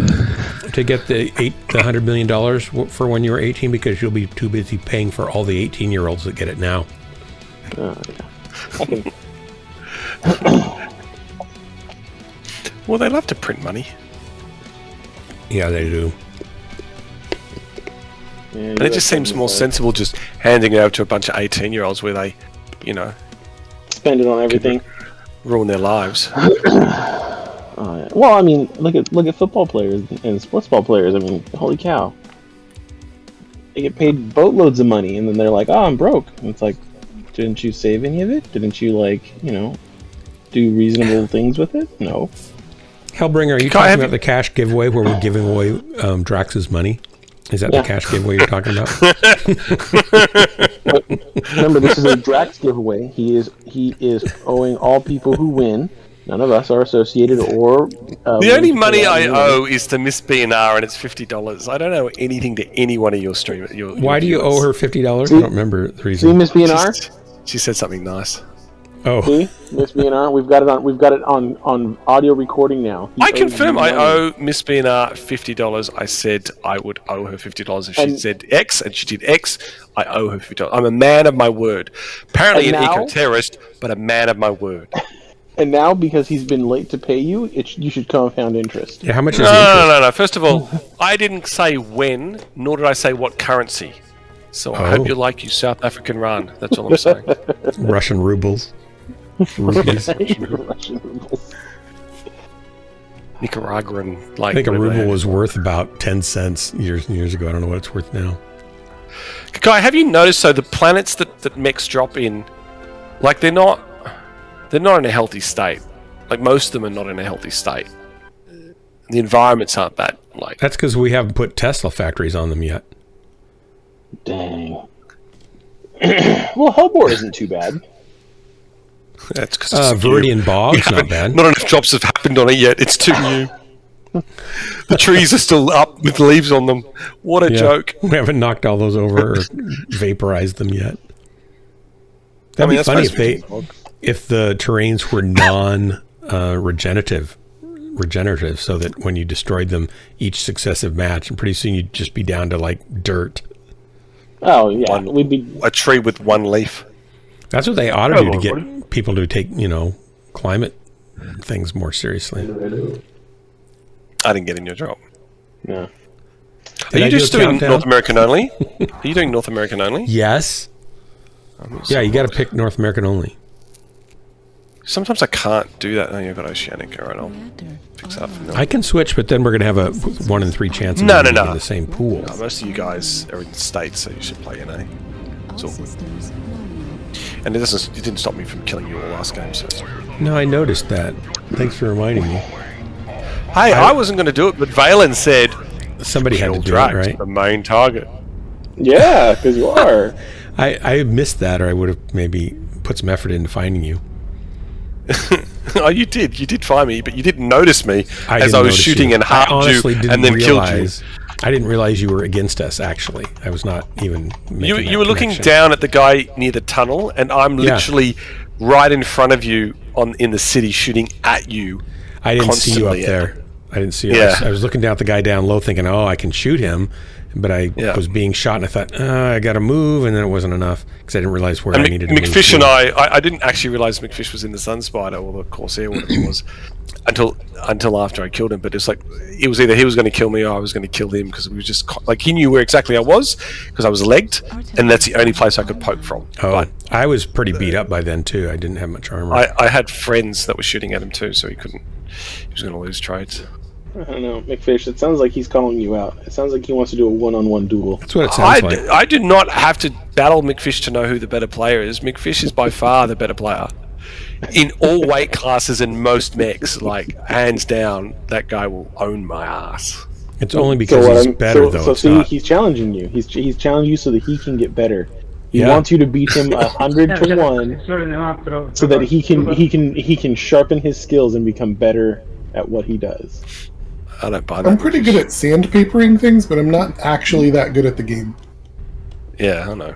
to get the $100 million for when you were 18 because you'll be too busy paying for all the 18-year-olds that get it now. Yeah. I can, Well, they love to print money. Yeah, they do. And it just seems more sensible just handing it over to a bunch of 18-year-olds where they, you know, spend it on everything. ruin their lives. Yeah. Well, I mean, look at football players and sports ball players. I mean, holy cow, they get paid boatloads of money, and then they're like, "Oh, I'm broke." And it's like, didn't you save any of it? Didn't you do reasonable things with it? No. Hellbringer, are you talking about the cash giveaway where we're giving away Drax's money? Is that the cash giveaway you're talking about? But remember, this is a Drax giveaway. He is owing all people who win. None of us are associated or. The only money I owe is to Miss BNR, and it's $50. I don't owe anything to any one of your streamers. Why do you owe her $50? I don't remember the reason. See, Miss BNR? She said something nice. Oh, see, Miss BNR, we've got it on audio recording now. I confirm I owe Miss BNR $50. I said I would owe her $50 if she said X, and she did X. I owe her $50. I'm a man of my word. Apparently an eco-terrorist, but a man of my word. And now, because he's been late to pay you, you should compound interest. Yeah, how much is the interest? No. First of all, I didn't say when, nor did I say what currency. So I hope you like you South African rand. That's all I'm saying. Russian rubles. Rupees. Russian rubles. Nicaraguan, I think a ruble was worth about 10 cents years and years ago. I don't know what it's worth now. Guy, have you noticed, so the planets that mechs drop in, like they're not in a healthy state. Like most of them are not in a healthy state. The environments aren't that like. That's because we haven't put Tesla factories on them yet. Dang. Well, Hellbore isn't too bad. That's because Viridian Bog's not bad. Not enough drops have happened on it yet. It's too new. The trees are still up with leaves on them. What a joke. We haven't knocked all those over or vaporized them yet. That'd be funny if the terrains were non-regenerative, so that when you destroyed them each successive match, and pretty soon you'd just be down to like dirt. Oh yeah, we'd be a tree with one leaf. That's what they ought to do to get people to take, climate things more seriously. I didn't get in your job. No. Are you just doing North American only? Are you doing North American only? Yes. Yeah, you got to pick North American only. Sometimes I can't do that. Oh, you've got Oceanic. All right, I'll fix that for now. I can switch, but then we're going to have a 1 in 3 chance of being in the same pool. No, most of you guys are in the States, so you should play NA. It's all good. And it didn't stop me from killing you all last game, so... No, I noticed that. Thanks for reminding me. Hey, I wasn't going to do it, but Valen said... Somebody had to do it, right? The main target. Yeah, because you are. I missed that, or I would have maybe put some effort into finding you. Oh, you did. You did find me, but you didn't notice me as I was shooting and harmed you and then killed you. I didn't realize you were against us, actually. I was not even making You were looking down at the guy near the tunnel, and I'm literally right in front of you in the city shooting at you. I didn't see you up there. I didn't see you. Yeah. I was looking down at the guy down low thinking, oh, I can shoot him. But I was being shot, and I thought, I got to move, and then it wasn't enough because I didn't realize where I needed to move. McFish and I didn't actually realize McFish was in the Sunspider or the Corsair, whatever it was, until after I killed him. But it's like it was either he was going to kill me or I was going to kill him because we were just like he knew where exactly I was because I was legged, and that's the only place I could poke from. Oh, but I was pretty beat up by then too. I didn't have much armor. I had friends that were shooting at him too, so he couldn't. He was going to lose trades. I don't know, McFish. It sounds like he's calling you out. It sounds like he wants to do a one-on-one duel. That's what it sounds like. I do not have to battle McFish to know who the better player is. McFish is by far the better player. In all weight classes and most mechs, like, hands down, that guy will own my ass. It's only because he's better, though. So see, he's challenging you. He's challenging you so that he can get better. He wants you to beat him 100 to 1, so that he can sharpen his skills and become better at what he does. I don't buy that. I'm pretty good at sandpapering things, but I'm not actually that good at the game. Yeah, I know.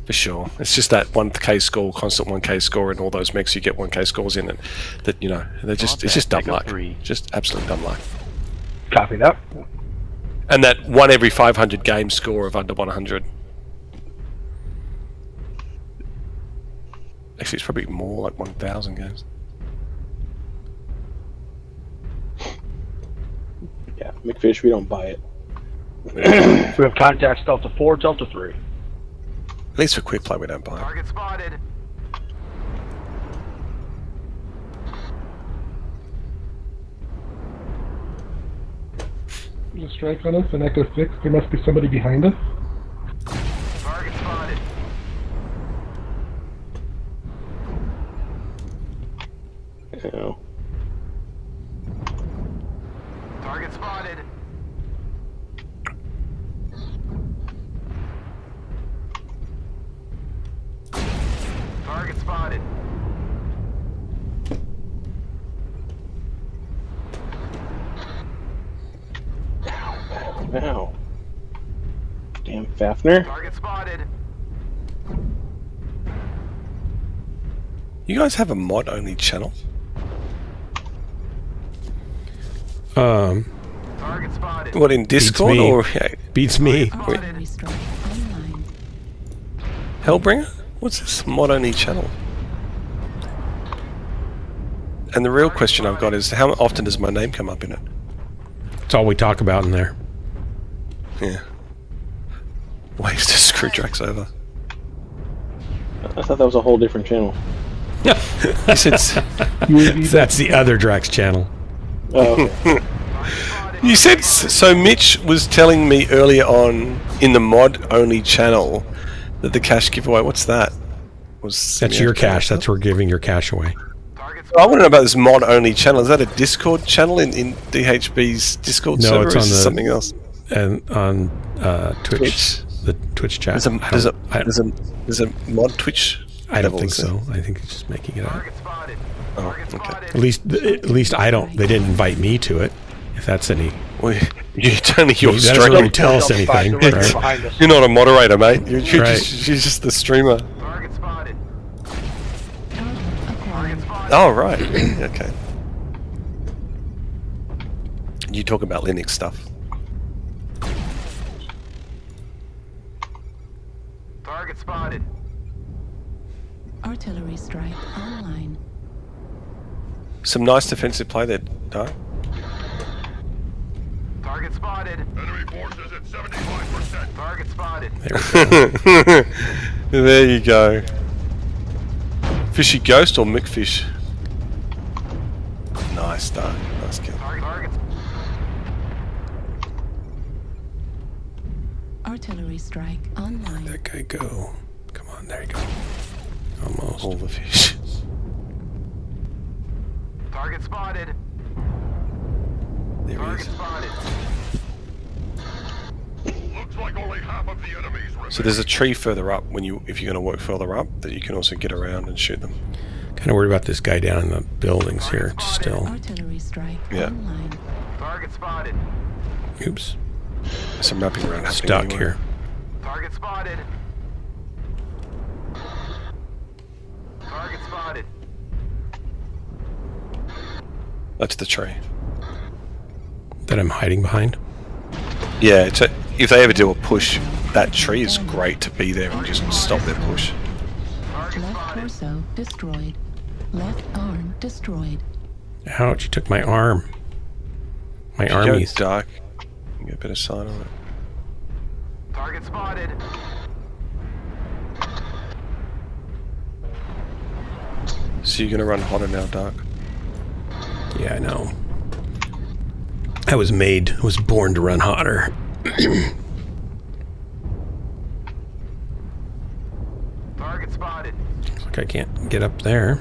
For sure. It's just that 1k score, constant 1k score, and all those mechs you get 1k scores in, and that, they're just, it's just dumb luck. Just absolute dumb luck. Copy that. And that 1 every 500 game score of under 100. Actually, it's probably more like 1,000 games. Yeah, McFish, we don't buy it. We have contacts Delta 4, Delta 3. At least for quick play, we don't buy it. Target spotted. There's a strike on us, an Echo 6. There must be somebody behind us. Target spotted. Oh. Target spotted. Damn Fafnir. Target spotted. You guys have a mod-only channel? Target spotted. What, in Discord me. or Beats me. Artillery strike online. Hellbringer? What's this mod-only channel? And the real question I've got is, how often does my name come up in it? That's all we talk about in there. Yeah. Ways to screw Drax over. I thought that was a whole different channel. Yes, it's... That's the other Drax channel. Oh, okay. You said... So Mitch was telling me earlier on in the mod-only channel that the cash giveaway... What's that? That's your cash. That's where we're giving your cash away. I want to know about this mod-only channel. Is that a Discord channel in DHB's Discord server? No, it's or on is the... it something else? And on Twitch. The Twitch chat. There's a mod Twitch? I don't think so. I think it's just making it up. Oh, okay. At least I don't. They didn't invite me to it. If that's any. Well, it's only your That stream. doesn't really tell us anything. Right? You're not a moderator, mate. You're Right. just the streamer. Target spotted. Oh, right. Okay. You talk about Linux stuff. Target spotted. Artillery strike online. Some nice defensive play there, Dark. Target spotted. Enemy forces at 75%. Target spotted. There you go. Fishy Ghost or McFish? Nice, Dark. Nice kill. Target. Artillery strike online. That guy go. Come on, there you go. Almost. All the fish. Target spotted. There he Target is. spotted. Looks like only half of the enemies remain. So there's a tree further up if you're going to work further up that you can also get around and shoot them. Kind of worried about this guy down in the buildings here. Still. Artillery strike Yeah. online. Target spotted. Oops. There's some wrapping around happening Stuck anyway. here. Target spotted. Target spotted. That's the tree. That I'm hiding behind. Yeah, if they ever do a push, that tree is great to be there and just stop their push. Target Left spotted. torso destroyed. Left arm destroyed. Ouch, you took my arm. My If you go armies. dark, you get a better sight on it. Target spotted. So you're going to run hotter now, Dark? Yeah, I know. I was born to run hotter. Target spotted. Looks like I can't get up there.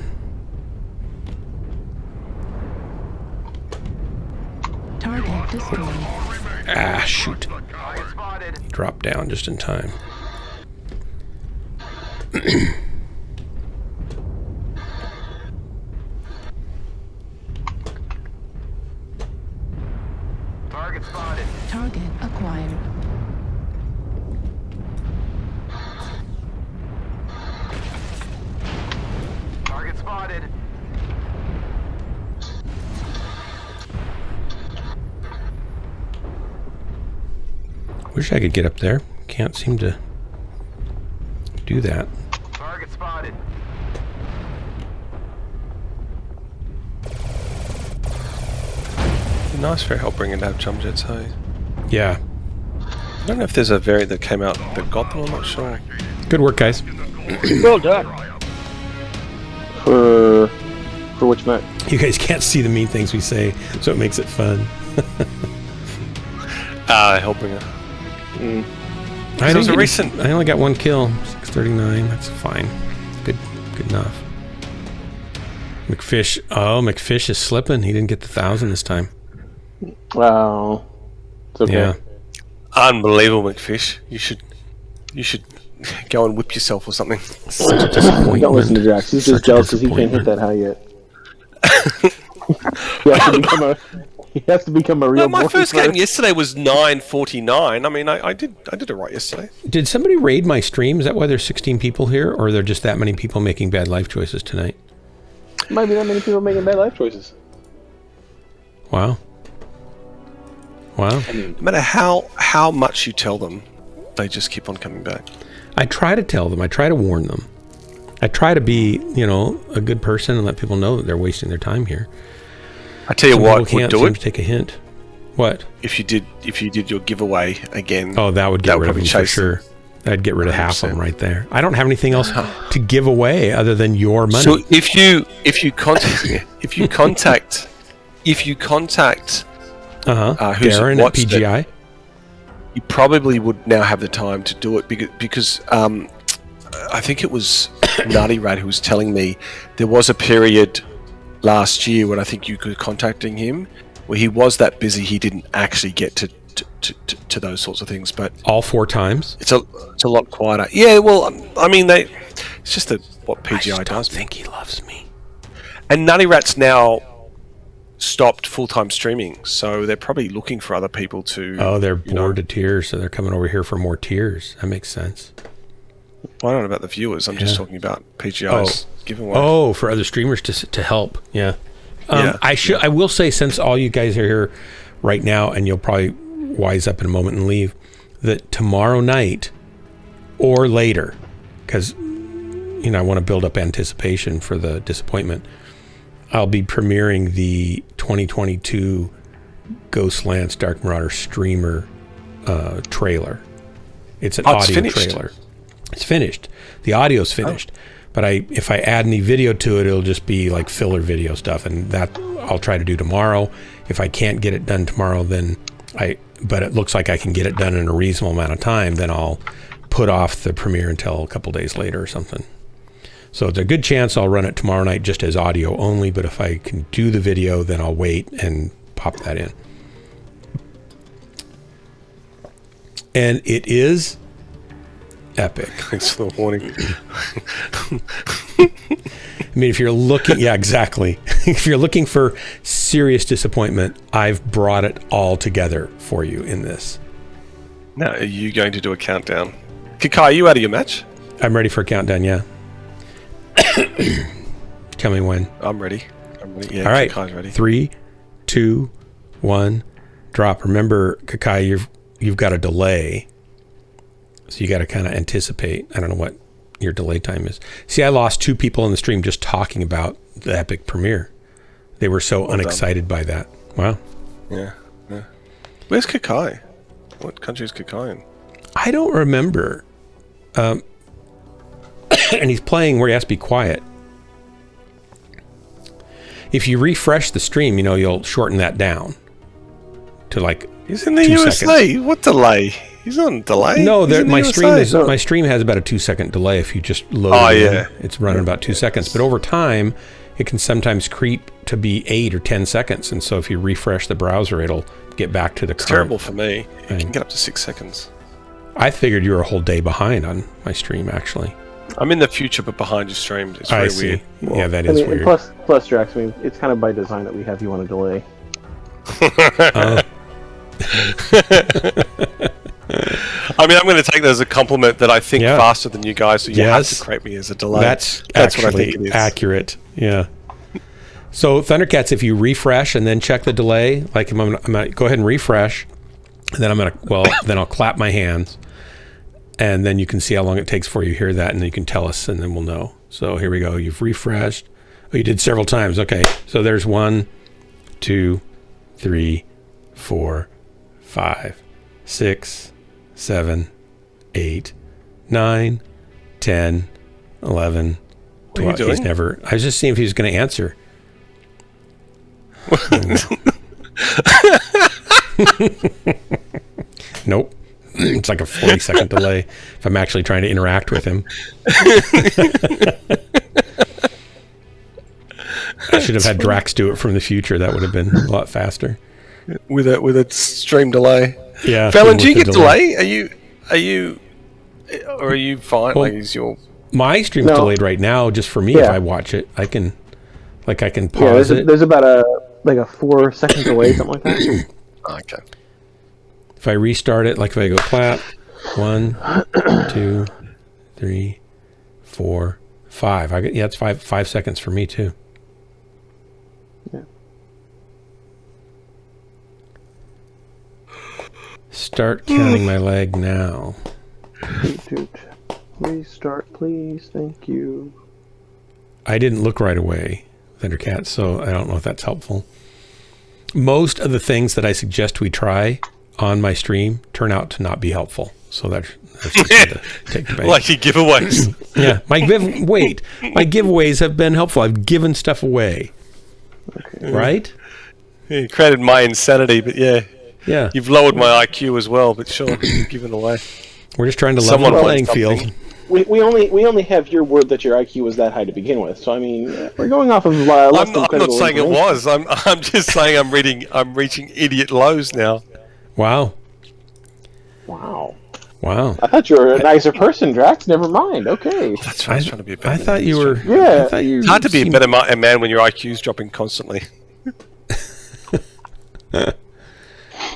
Target destroyed. Ah, shoot. Target spotted. Drop down just in time. Target spotted. Target acquired. Target spotted. Wish I could get up there. Can't seem to do that. Target spotted. Nice for Hellbringer to have jump jets, hey? Yeah. I don't know if there's a variant that came out that got them, I'm not sure. Good work, guys. Well done. For which mech? You guys can't see the mean things we say, so it makes it fun. Hellbringer. I was a didn't get- recent- I only got one kill. 639. That's fine. Good enough. McFish. Oh, McFish is slipping. He didn't get the 1,000 this time. Wow. It's okay. Yeah. Unbelievable, McFish. You should go and whip yourself or something. Such a disappointment. Don't listen to Drax. He's just Such a jealous because he can't hit disappointment. that high yet. Yeah, to become a He has to become a real. No, my first game yesterday was 9:49. I mean, I did it right yesterday. Did somebody raid my stream? Is that why there's 16 people here, or are there just that many people making bad life choices tonight? Might be that many people making bad life choices. Wow. Wow. No matter how much you tell them, they just keep on coming back. I try to tell them. I try to warn them. I try to be, a good person and let people know that they're wasting their time here. I tell you Some what, people would can't do seem it. to take a hint. What? If you did your giveaway again. Oh, that would get rid of them for sure. Them. I'd get rid of half of them right there. I don't have anything else to give away other than your money. So if you contact Darren at PGI, you probably would now have the time to do it because I think it was Nutty Rat who was telling me there was a period last year when I think you were contacting him where he was that busy he didn't actually get to those sorts of things. But all 4 times, it's a lot quieter. Yeah, well, I mean it's just what PGI does. I think he loves me. And Nutty Rat's now stopped full-time streaming, so they're probably looking for other people to. Oh, they're bored to tears, so they're coming over here for more tears. That makes sense. Well, I don't know about the viewers. I'm just talking about PGI's giveaway. Oh, for other streamers to help. Yeah. I will say, since all you guys are here right now, and you'll probably wise up in a moment and leave, that tomorrow night or later, because I want to build up anticipation for the disappointment, I'll be premiering the 2022 Ghostlands Dark Marauder streamer trailer. It's an audio trailer. It's finished. The audio's finished. But if I add any video to it, it'll just be like filler video stuff, and that I'll try to do tomorrow. If I can't get it done tomorrow, but it looks like I can get it done in a reasonable amount of time, then I'll put off the premiere until a couple days later or something. So it's a good chance I'll run it tomorrow night just as audio only, but if I can do the video, then I'll wait and pop that in. And it is epic. Thanks for the warning. I mean, if you're looking, yeah, exactly. If you're looking for serious disappointment, I've brought it all together for you in this. Now, are you going to do a countdown? Kakai, are you out of your match? I'm ready for a countdown, yeah. Tell me when. I'm ready. Yeah, all right. Kakai's ready. 3, 2, 1, drop. Remember, Kakai, you've got a delay, so you got to kind of anticipate. I don't know what your delay time is. See, I lost 2 people in the stream just talking about the epic premiere. They were so unexcited by that. Wow. Yeah. Where's Kakai? What country is Kakai in? I don't remember. And he's playing where he has to be quiet. If you refresh the stream, you'll shorten that down to like. He's in the 2 USA. seconds. What delay? He's on delay. No, my stream has about a 2-second delay if you just load it in. It's running about 2 seconds, but over time, it can sometimes creep to be 8 or 10 seconds, and so if you refresh the browser, it'll get back to the current. It's terrible for me. It can get up to 6 seconds. I figured you were a whole day behind on my stream, actually. I'm in the future, but behind your stream. It's very weird. Yeah, that is weird. Plus, Drax, it's kind of by design that we have you on a delay. I mean, I'm going to take that as a compliment that I think faster than you guys, so you have to create me as a delay. That's what I think it is. Accurate. Yeah. So Thundercats, if you refresh and then check the delay, like I'm gonna go ahead and refresh, and then then I'll clap my hands, and then you can see how long it takes before you hear that, and then you can tell us, and then we'll know. So here we go. You've refreshed. Oh, you did several times. Okay. So there's 1, 2, 3, 4, 5, 6, 7, 8, 9, 10, 11, 12. What are you doing? He's never. I was just seeing if he was going to answer. Nope. It's like a 40-second delay if I'm actually trying to interact with him. I should have had Drax do it from the future. That would have been a lot faster. With a stream delay. Yeah. Fallon, do you get delay? Are you fine? Well, like, is your my stream's delayed right now just for me. If I watch it, I can pause it. There's about a like a 4-second delay, something like that. Okay. If I restart it, like if I go clap, 1, 2, 3, 4, 5. Yeah, it's 5 seconds for me too. Yeah. Start counting my leg now. Restart, please. Thank you. I didn't look right away, Thundercat, so I don't know if that's helpful. Most of the things that I suggest we try on my stream turn out to not be helpful. So that's just to take the bait. Like your giveaways. Yeah, my giveaways have been helpful. I've given stuff away. Okay. Right? Yeah, you created my insanity, but yeah. Yeah. You've lowered my IQ as well, but sure, you've given away. We're just trying to level the playing field. We only have your word that your IQ was that high to begin with. So I mean, we're going off of less I'm than not credible saying it information. was. I'm just saying I'm reaching idiot lows now. Wow. Wow. Wow. I thought you were a nicer person, Drax. Never mind. Okay. That's right. I was trying to be a better I man. thought you were. Yeah. I thought you It's hard to be a seemed- better man when your IQ's dropping constantly.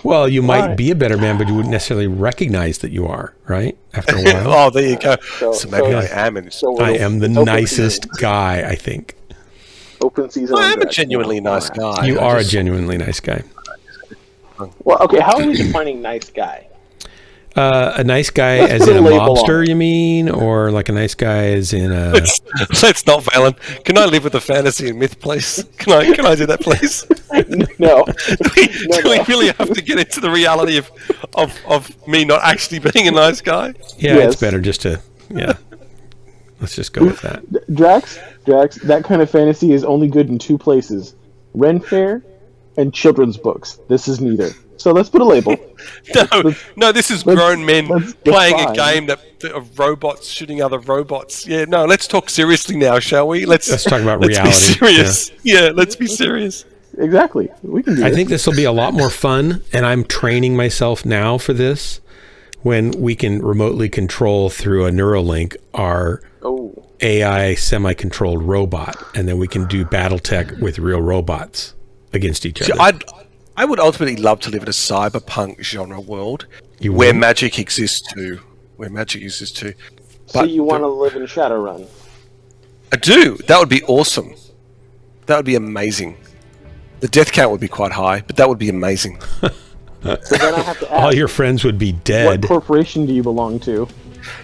Well, you might Why? be a better man, but you wouldn't necessarily recognize that you are, right? After a while. Oh, there you go. So maybe so- I am. And I am the nicest guy, I think. Open season. I on am a Drax. genuinely nice guy. You I are a just- genuinely nice guy. Well, okay. How are we defining nice guy? A nice guy Let's as put in a a label on mobster, it. you mean? Or like a nice guy as in a... Let's not, Valen. Can I live with a fantasy and myth, please? Can I do that, please? No. Do we really have to get into the reality of me not actually being a nice guy? Yeah, Yes. it's better just to... Yeah. Let's just go with that. Drax, that kind of fantasy is only good in 2 places: Ren Fair and children's books. This is neither. So let's put a label. No, this is grown men let's playing a define. game of robots shooting other robots. Yeah, no, let's talk seriously now, shall we? Let's talk about let's reality. Be serious. Yeah, let's be serious. Exactly. We can do I this. think this will be a lot more fun, and I'm training myself now for this, when we can remotely control through a Neuralink our AI semi-controlled robot, and then we can do BattleTech with real robots against each See, other. I would ultimately love to live in a cyberpunk genre world You where would? magic exists too. So But you want to live in Shadowrun? I do. That would be awesome. That would be amazing. The death count would be quite high, but that would be amazing. So then I have to ask, All your friends would be what dead. corporation do you belong to?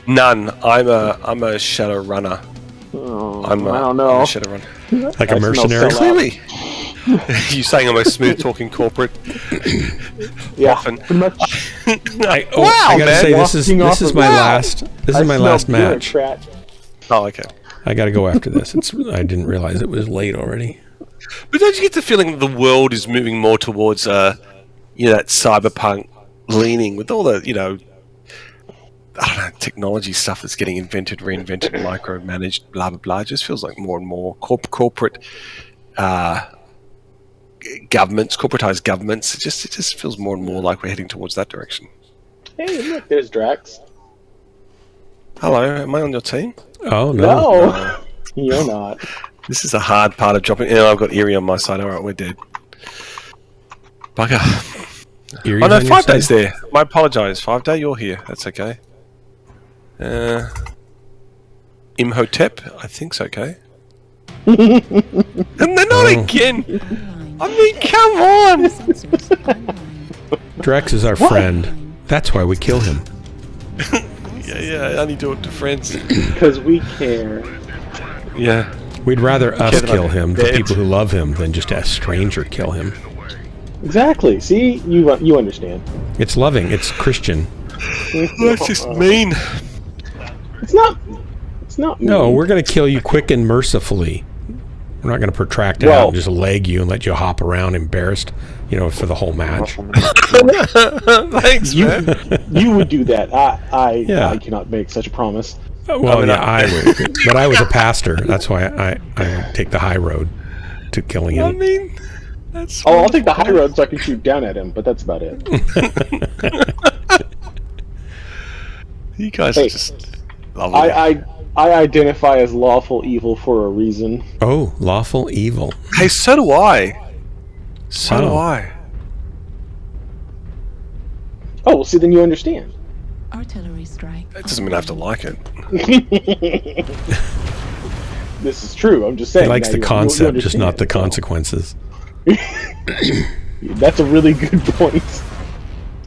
None. I'm a shadow runner. Oh, I don't know. I'm a shadow runner. Like a I smell mercenary. sellout. Clearly. You saying I'm a smooth talking corporate? Yeah, Often. pretty much. I Wow, gotta man. say, this is my last. This is my last match. Oh, okay. I gotta go after this. I didn't realize it was late already. But don't you get the feeling that the world is moving more towards, that cyberpunk leaning with all the, I don't know, technology stuff that's getting invented, reinvented, micromanaged, blah, blah, blah. It just feels like more and more corporate governments, corporatized governments. It just feels more and more like we're heading towards that direction. Hey, look, there's Drax. Hello, am I on your team? Oh, No, you're not. This is a hard part of dropping. I've got Eerie on my side. All right, we're dead. Bugger. Eerie's Oh no, on your 5 side? days there. I apologise. 5 day, you're here. That's okay. Imhotep, I think's okay. And they're not again. I mean, come on. Drex is our friend. That's why we kill him. Yeah, I only do it to friends. Because we care. Yeah. We'd rather us Okay, then kill I'm him, the dead. people who love him, than just a stranger kill him. Exactly. See, you understand. It's loving. It's Christian. That's just mean. It's not. It's not. No, mean. we're going to kill you quick and mercifully. We're not going to protract it out and just leg you and let you hop around embarrassed, for the whole match. Thanks, man. You would do that. Yeah. I cannot make such a promise. Well, I would. But I was a pastor. That's why I take the high road to killing him. I mean, that's. Oh, I'll take the high road so I can shoot down at him, but that's about it. You guys Hey, are just lovely. I identify as lawful evil for a reason. Oh, lawful evil. Hey, so do I. So do I? Oh, well, see, then you understand. Artillery strike. It doesn't mean I have to like it. This is true. I'm just saying. he likes now the you concept, just not the understand, consequences. so. That's a really good point.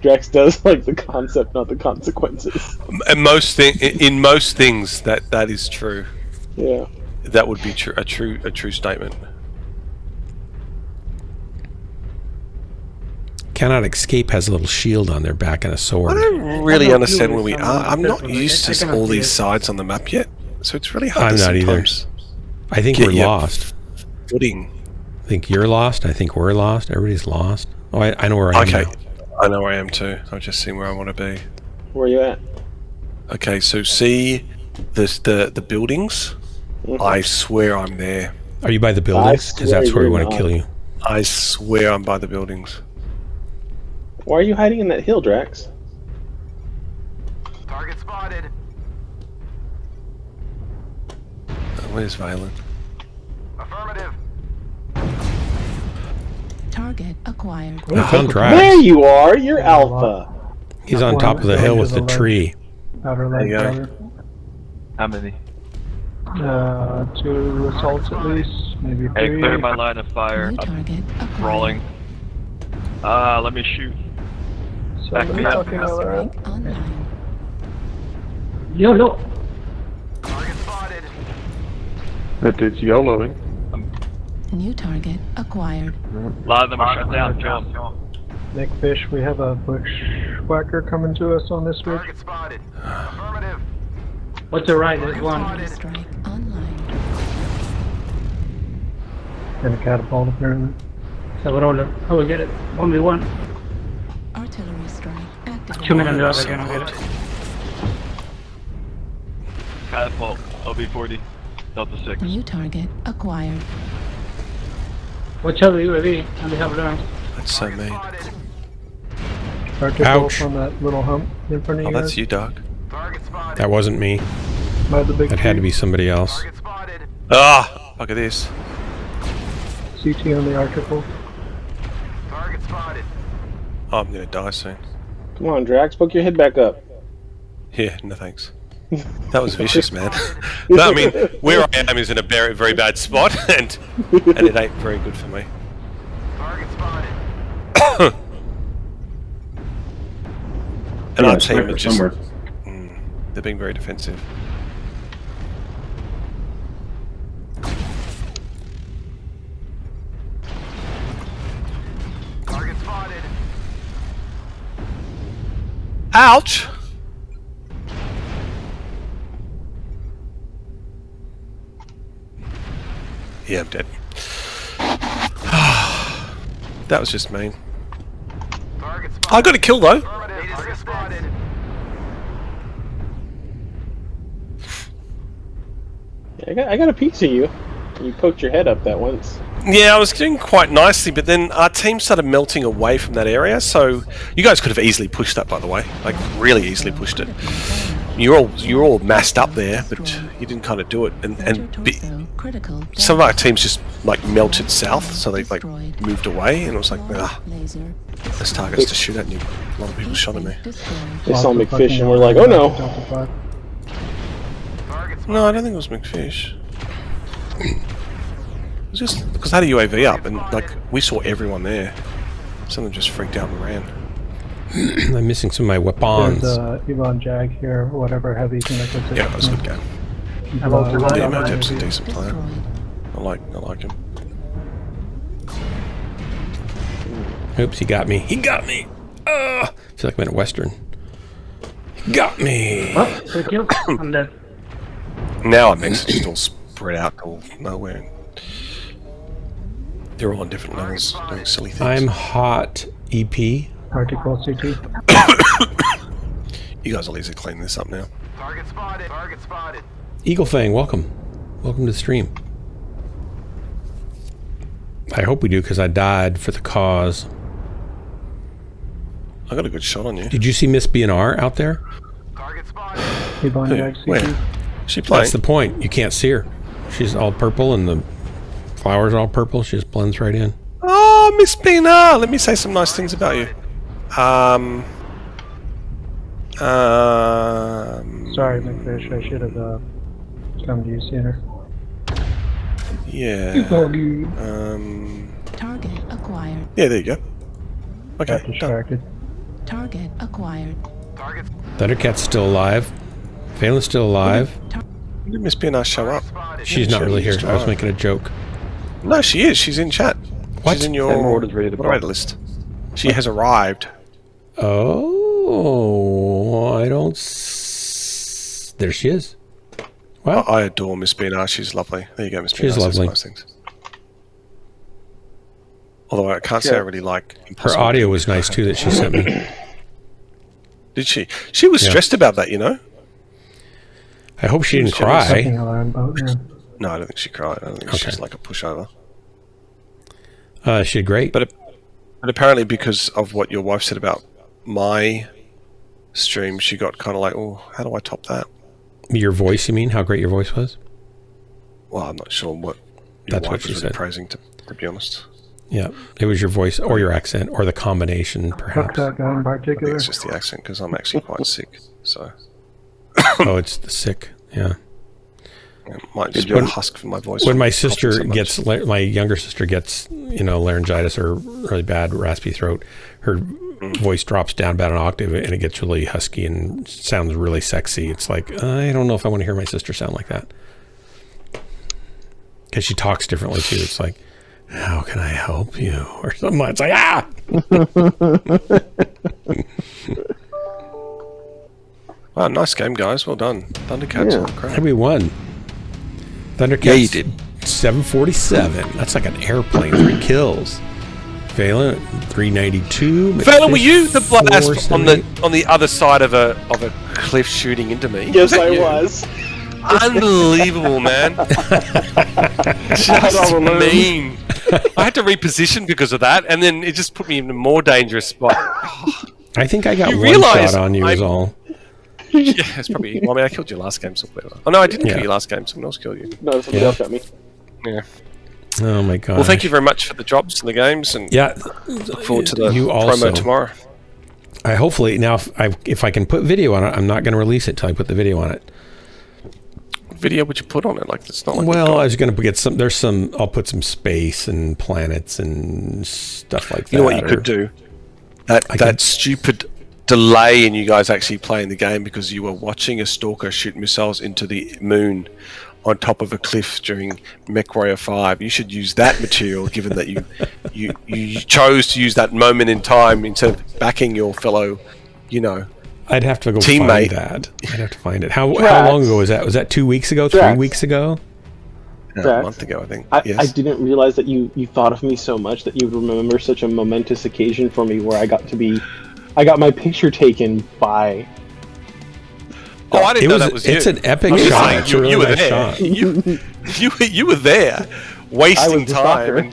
Drax does like the concept, not the consequences. In most things, that is true. Yeah. That would be a true statement. Cannot escape has a little shield on their back and a sword. I don't really understand where we are. I'm not used to all these sides on the map yet, so it's really hard I'm to not either. sometimes I think get we're your lost. footing. I think you're lost. I think we're lost. Everybody's lost. Oh, I know where I am Okay, now. I know where I am too. I've just seen where I want to be. Where are you at? Okay, so see the buildings? I swear I'm there. Are you by the buildings? Because that's where we want to kill you. I swear I'm by the buildings. Why are you hiding in that hill, Drax? Target spotted. Where's Valen? Affirmative. Target acquired. I found Drax. There you are. You're Alpha. He's on top of the hill with the tree. Outer There you leg, go. How many? 2 assaults at least, maybe 3. Hey, clear my line of fire. New target I'm acquired. rolling. Let me shoot. Back me up. Fucking hell, alright. Strike online. YOLO! Target spotted. That dude's YOLOing. New target acquired. A lot of them are shut down. Kill 'em. Nick Fish, we have a bushwhacker coming to us on this ridge. Target spotted. Affirmative. What's the right? There's Artillery strike online. And a catapult apparently. So I will get it. 1v1. Artillery strike activated. 2 minutes left, I can get it. Catapult. LB-40. Delta 6. New target acquired. Watch out the UAV, and we have around. That's so mean. Ouch. On that little hump in front of Oh, you that's guys. you, Doug. Target spotted. That wasn't me. By the big That had to tree. be somebody else. Target spotted. Ah! Look at this. CT on the article. Target spotted. Oh, I'm gonna die soon. Come on, Drax. Poke your head back up. Yeah, no thanks. That was vicious, man. No, I mean, where I am is in a very, very bad spot, and it ain't very good for me. Target spotted. And our Yeah, team are just... somewhere. They're being very defensive. Target spotted. Ouch! Yeah, I'm dead. That was just mean. Target spotted. I got a kill though. Affirmative. Target spotted. Yeah, I got a piece of you. You poked your head up that once. Yeah, I was doing quite nicely, but then our team started melting away from that area. So you guys could have easily pushed that, by the way, like really easily pushed it. You're all massed up there, but you didn't kind of do it. And Critical. some of our teams just like melted south, so they like moved away, and it was like, ah, Laser. there's targets to shoot at, and a lot of people shot at me. Destroyed. They saw McFish and were like, oh no. Target spotted. No, I don't think it was McFish. It was just because I had a UAV up, and like we saw everyone there. Some of them just freaked out and ran. I'm missing some of my weapons. There's Yvonne Jag here, or whatever heavy thing that goes Yeah, that was a good game. Yeah, Mojib's a decent player. I like him. Oops, he got me. He got me! I feel like I'm in a western. He got me! I'm dead. Now our mechs are just all spread out all nowhere. They're all on different levels doing silly things. I'm hot, EP. Article CT. You guys will easily clean this up now. Target spotted. Target spotted. Eagle Fang, welcome. Welcome to the stream. I hope we do, because I died for the cause. I got a good shot on you. Did you see Miss BNR out there? Target spotted. Yvonne Who? Jag CT. Where? She playing? That's the point. You can't see her. She's all purple, and the flowers are all purple. She just blends right in. Oh, Oh, Miss Bina, let me say some nice things about you. Sorry, McFish. I should have come to you sooner. Yeah. Target acquired. Yeah, there you go. Okay. Got distracted. Target acquired. Thundercat's still alive. Phelan's still alive. When did Miss Bina show up? She's not really here. I was making a joke. No, she is. She's in chat. What? She's in your Marauder's ready to moderator list. She has arrived. Oh, I don't. There she is. Well, I adore Miss Bina. She's lovely. There you go, Miss Bina. She's lovely. Nice things. Although I can't say I really like. Her audio was nice too that she sent me. Did she? She was stressed about that, you know. I hope she didn't cry. No, I don't think she cried. I don't think she's like a pushover. She did great. But apparently, because of what your wife said about my stream, she got kind of like, oh, how do I top that? Your voice, you mean? How great your voice was? Well, I'm not sure what your That's wife what she was really said. praising, to be honest. Yeah, it was your voice or your accent or the combination, perhaps. That guy in I particular. think it's just the accent because I'm actually quite sick. So. Oh, it's the sick. Yeah. It might just be a husk from my voice. When my sister gets, my younger sister gets, laryngitis or really bad raspy throat, her voice drops down about an octave and it gets really husky and sounds really sexy. It's like, I don't know if I want to hear my sister sound like that. Because she talks differently too. It's like, how can I help you? Or something. It's like, ah! Wow, nice game, guys. Well done. Thundercats are great. And we won. Thundercats. Yeah, you did. 747. That's like an airplane. 3 kills. Phelan 392. Phelan, were you the blast on the other side of a cliff shooting into me? Yes, I was. Unbelievable, man. Just mean. I had to reposition because of that, and then it just put me in a more dangerous spot. I think I got one shot on you, is all. Yeah, it's probably. Well, I mean, I killed you last game. So oh no, I didn't kill you last game. Someone else killed you. No, somebody else got me. Yeah. Oh my god. Well, thank you very much for the drops and the games, and look forward to the promo tomorrow. I hopefully now if I can put video on it, I'm not going to release it till I put the video on it. What video would you put on it? Like it's not like. Well, I was going to get some. There's some. I'll put some space and planets and stuff like that. You know what you could do? That stupid delay in you guys actually playing the game because you were watching a stalker shoot missiles into the moon on top of a cliff during Mechwarrior 5. You should use that material, given that you chose to use that moment in time instead of backing your fellow, I'd have to go teammate. find that. I'd have to find it. How long ago was that? Was that 2 weeks ago? 3 weeks ago? A month ago, I think. Yes. I didn't realize that you thought of me so much that you would remember such a momentous occasion for me where I got my picture taken by. Oh, I didn't know that was you. It's an epic shot. It's a really nice shot. You were there, wasting time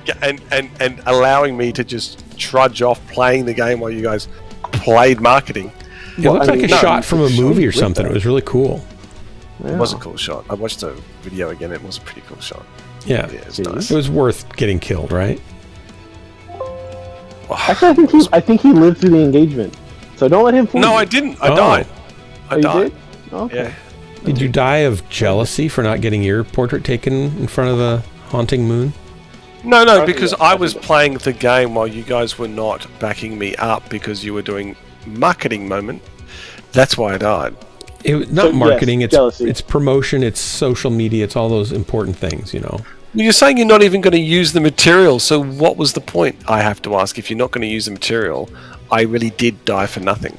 and allowing me to just trudge off playing the game while you guys played marketing. It looked like a shot from a movie or something. It was really cool. Yeah. It was a cool shot. I watched the video again. It was a pretty cool shot. Yeah, it was nice. It was worth getting killed, right? Actually, I think he lived through the engagement. So don't let him fool you. No, I didn't. I died. I died. You did? Okay. Yeah. Did you die of jealousy for not getting your portrait taken in front of the haunting moon? No, because I was playing the game while you guys were not backing me up because you were doing marketing moment. That's why I died. Not marketing, yes, it's promotion, it's social media, it's all those important things, You're saying you're not even going to use the material, so what was the point? I have to ask, if you're not going to use the material, I really did die for nothing.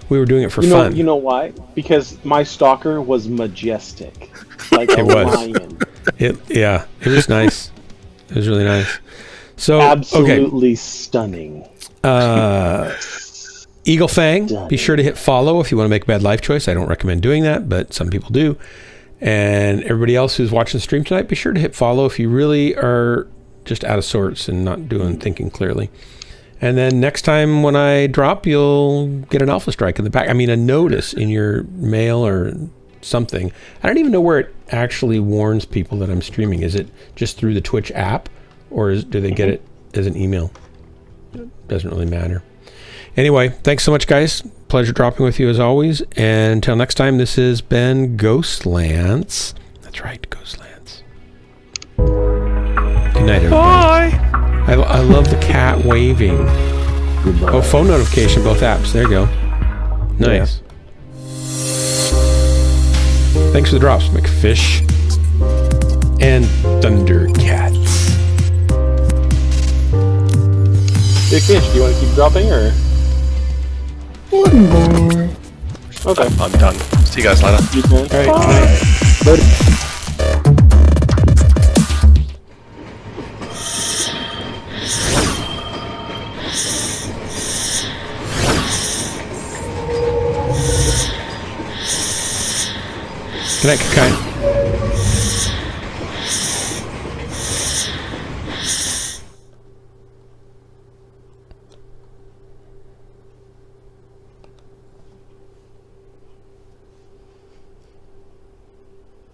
We were doing it for fun. You know why? Because my stalker was majestic. Like a lion. It was nice. It was really nice. So absolutely stunning. Eagle Fang, be sure to hit follow if you want to make a bad life choice. I don't recommend doing that, but some people do. And everybody else who's watching the stream tonight, be sure to hit follow if you really are just out of sorts and not thinking clearly. And then next time when I drop, you'll get an alpha strike in the back. I mean, a notice in your mail or something. I don't even know where it actually warns people that I'm streaming. Is it just through the Twitch app, or do they get it as an email? doesn't really matter. Anyway, thanks so much, guys. Pleasure dropping with you as always. And until next time, this has been Ghostlands. That's right, Ghostlands. Good night, everybody. Bye. I love the cat waving. Goodbye. Oh, phone notification, both apps. There you go. Nice. Thanks for the drops, McFish and Thundercats. Big Fish, do you want to keep dropping, or? One more. Okay. I'm done. See you guys later. You can. All right, good night. Later. Good night, Kakai.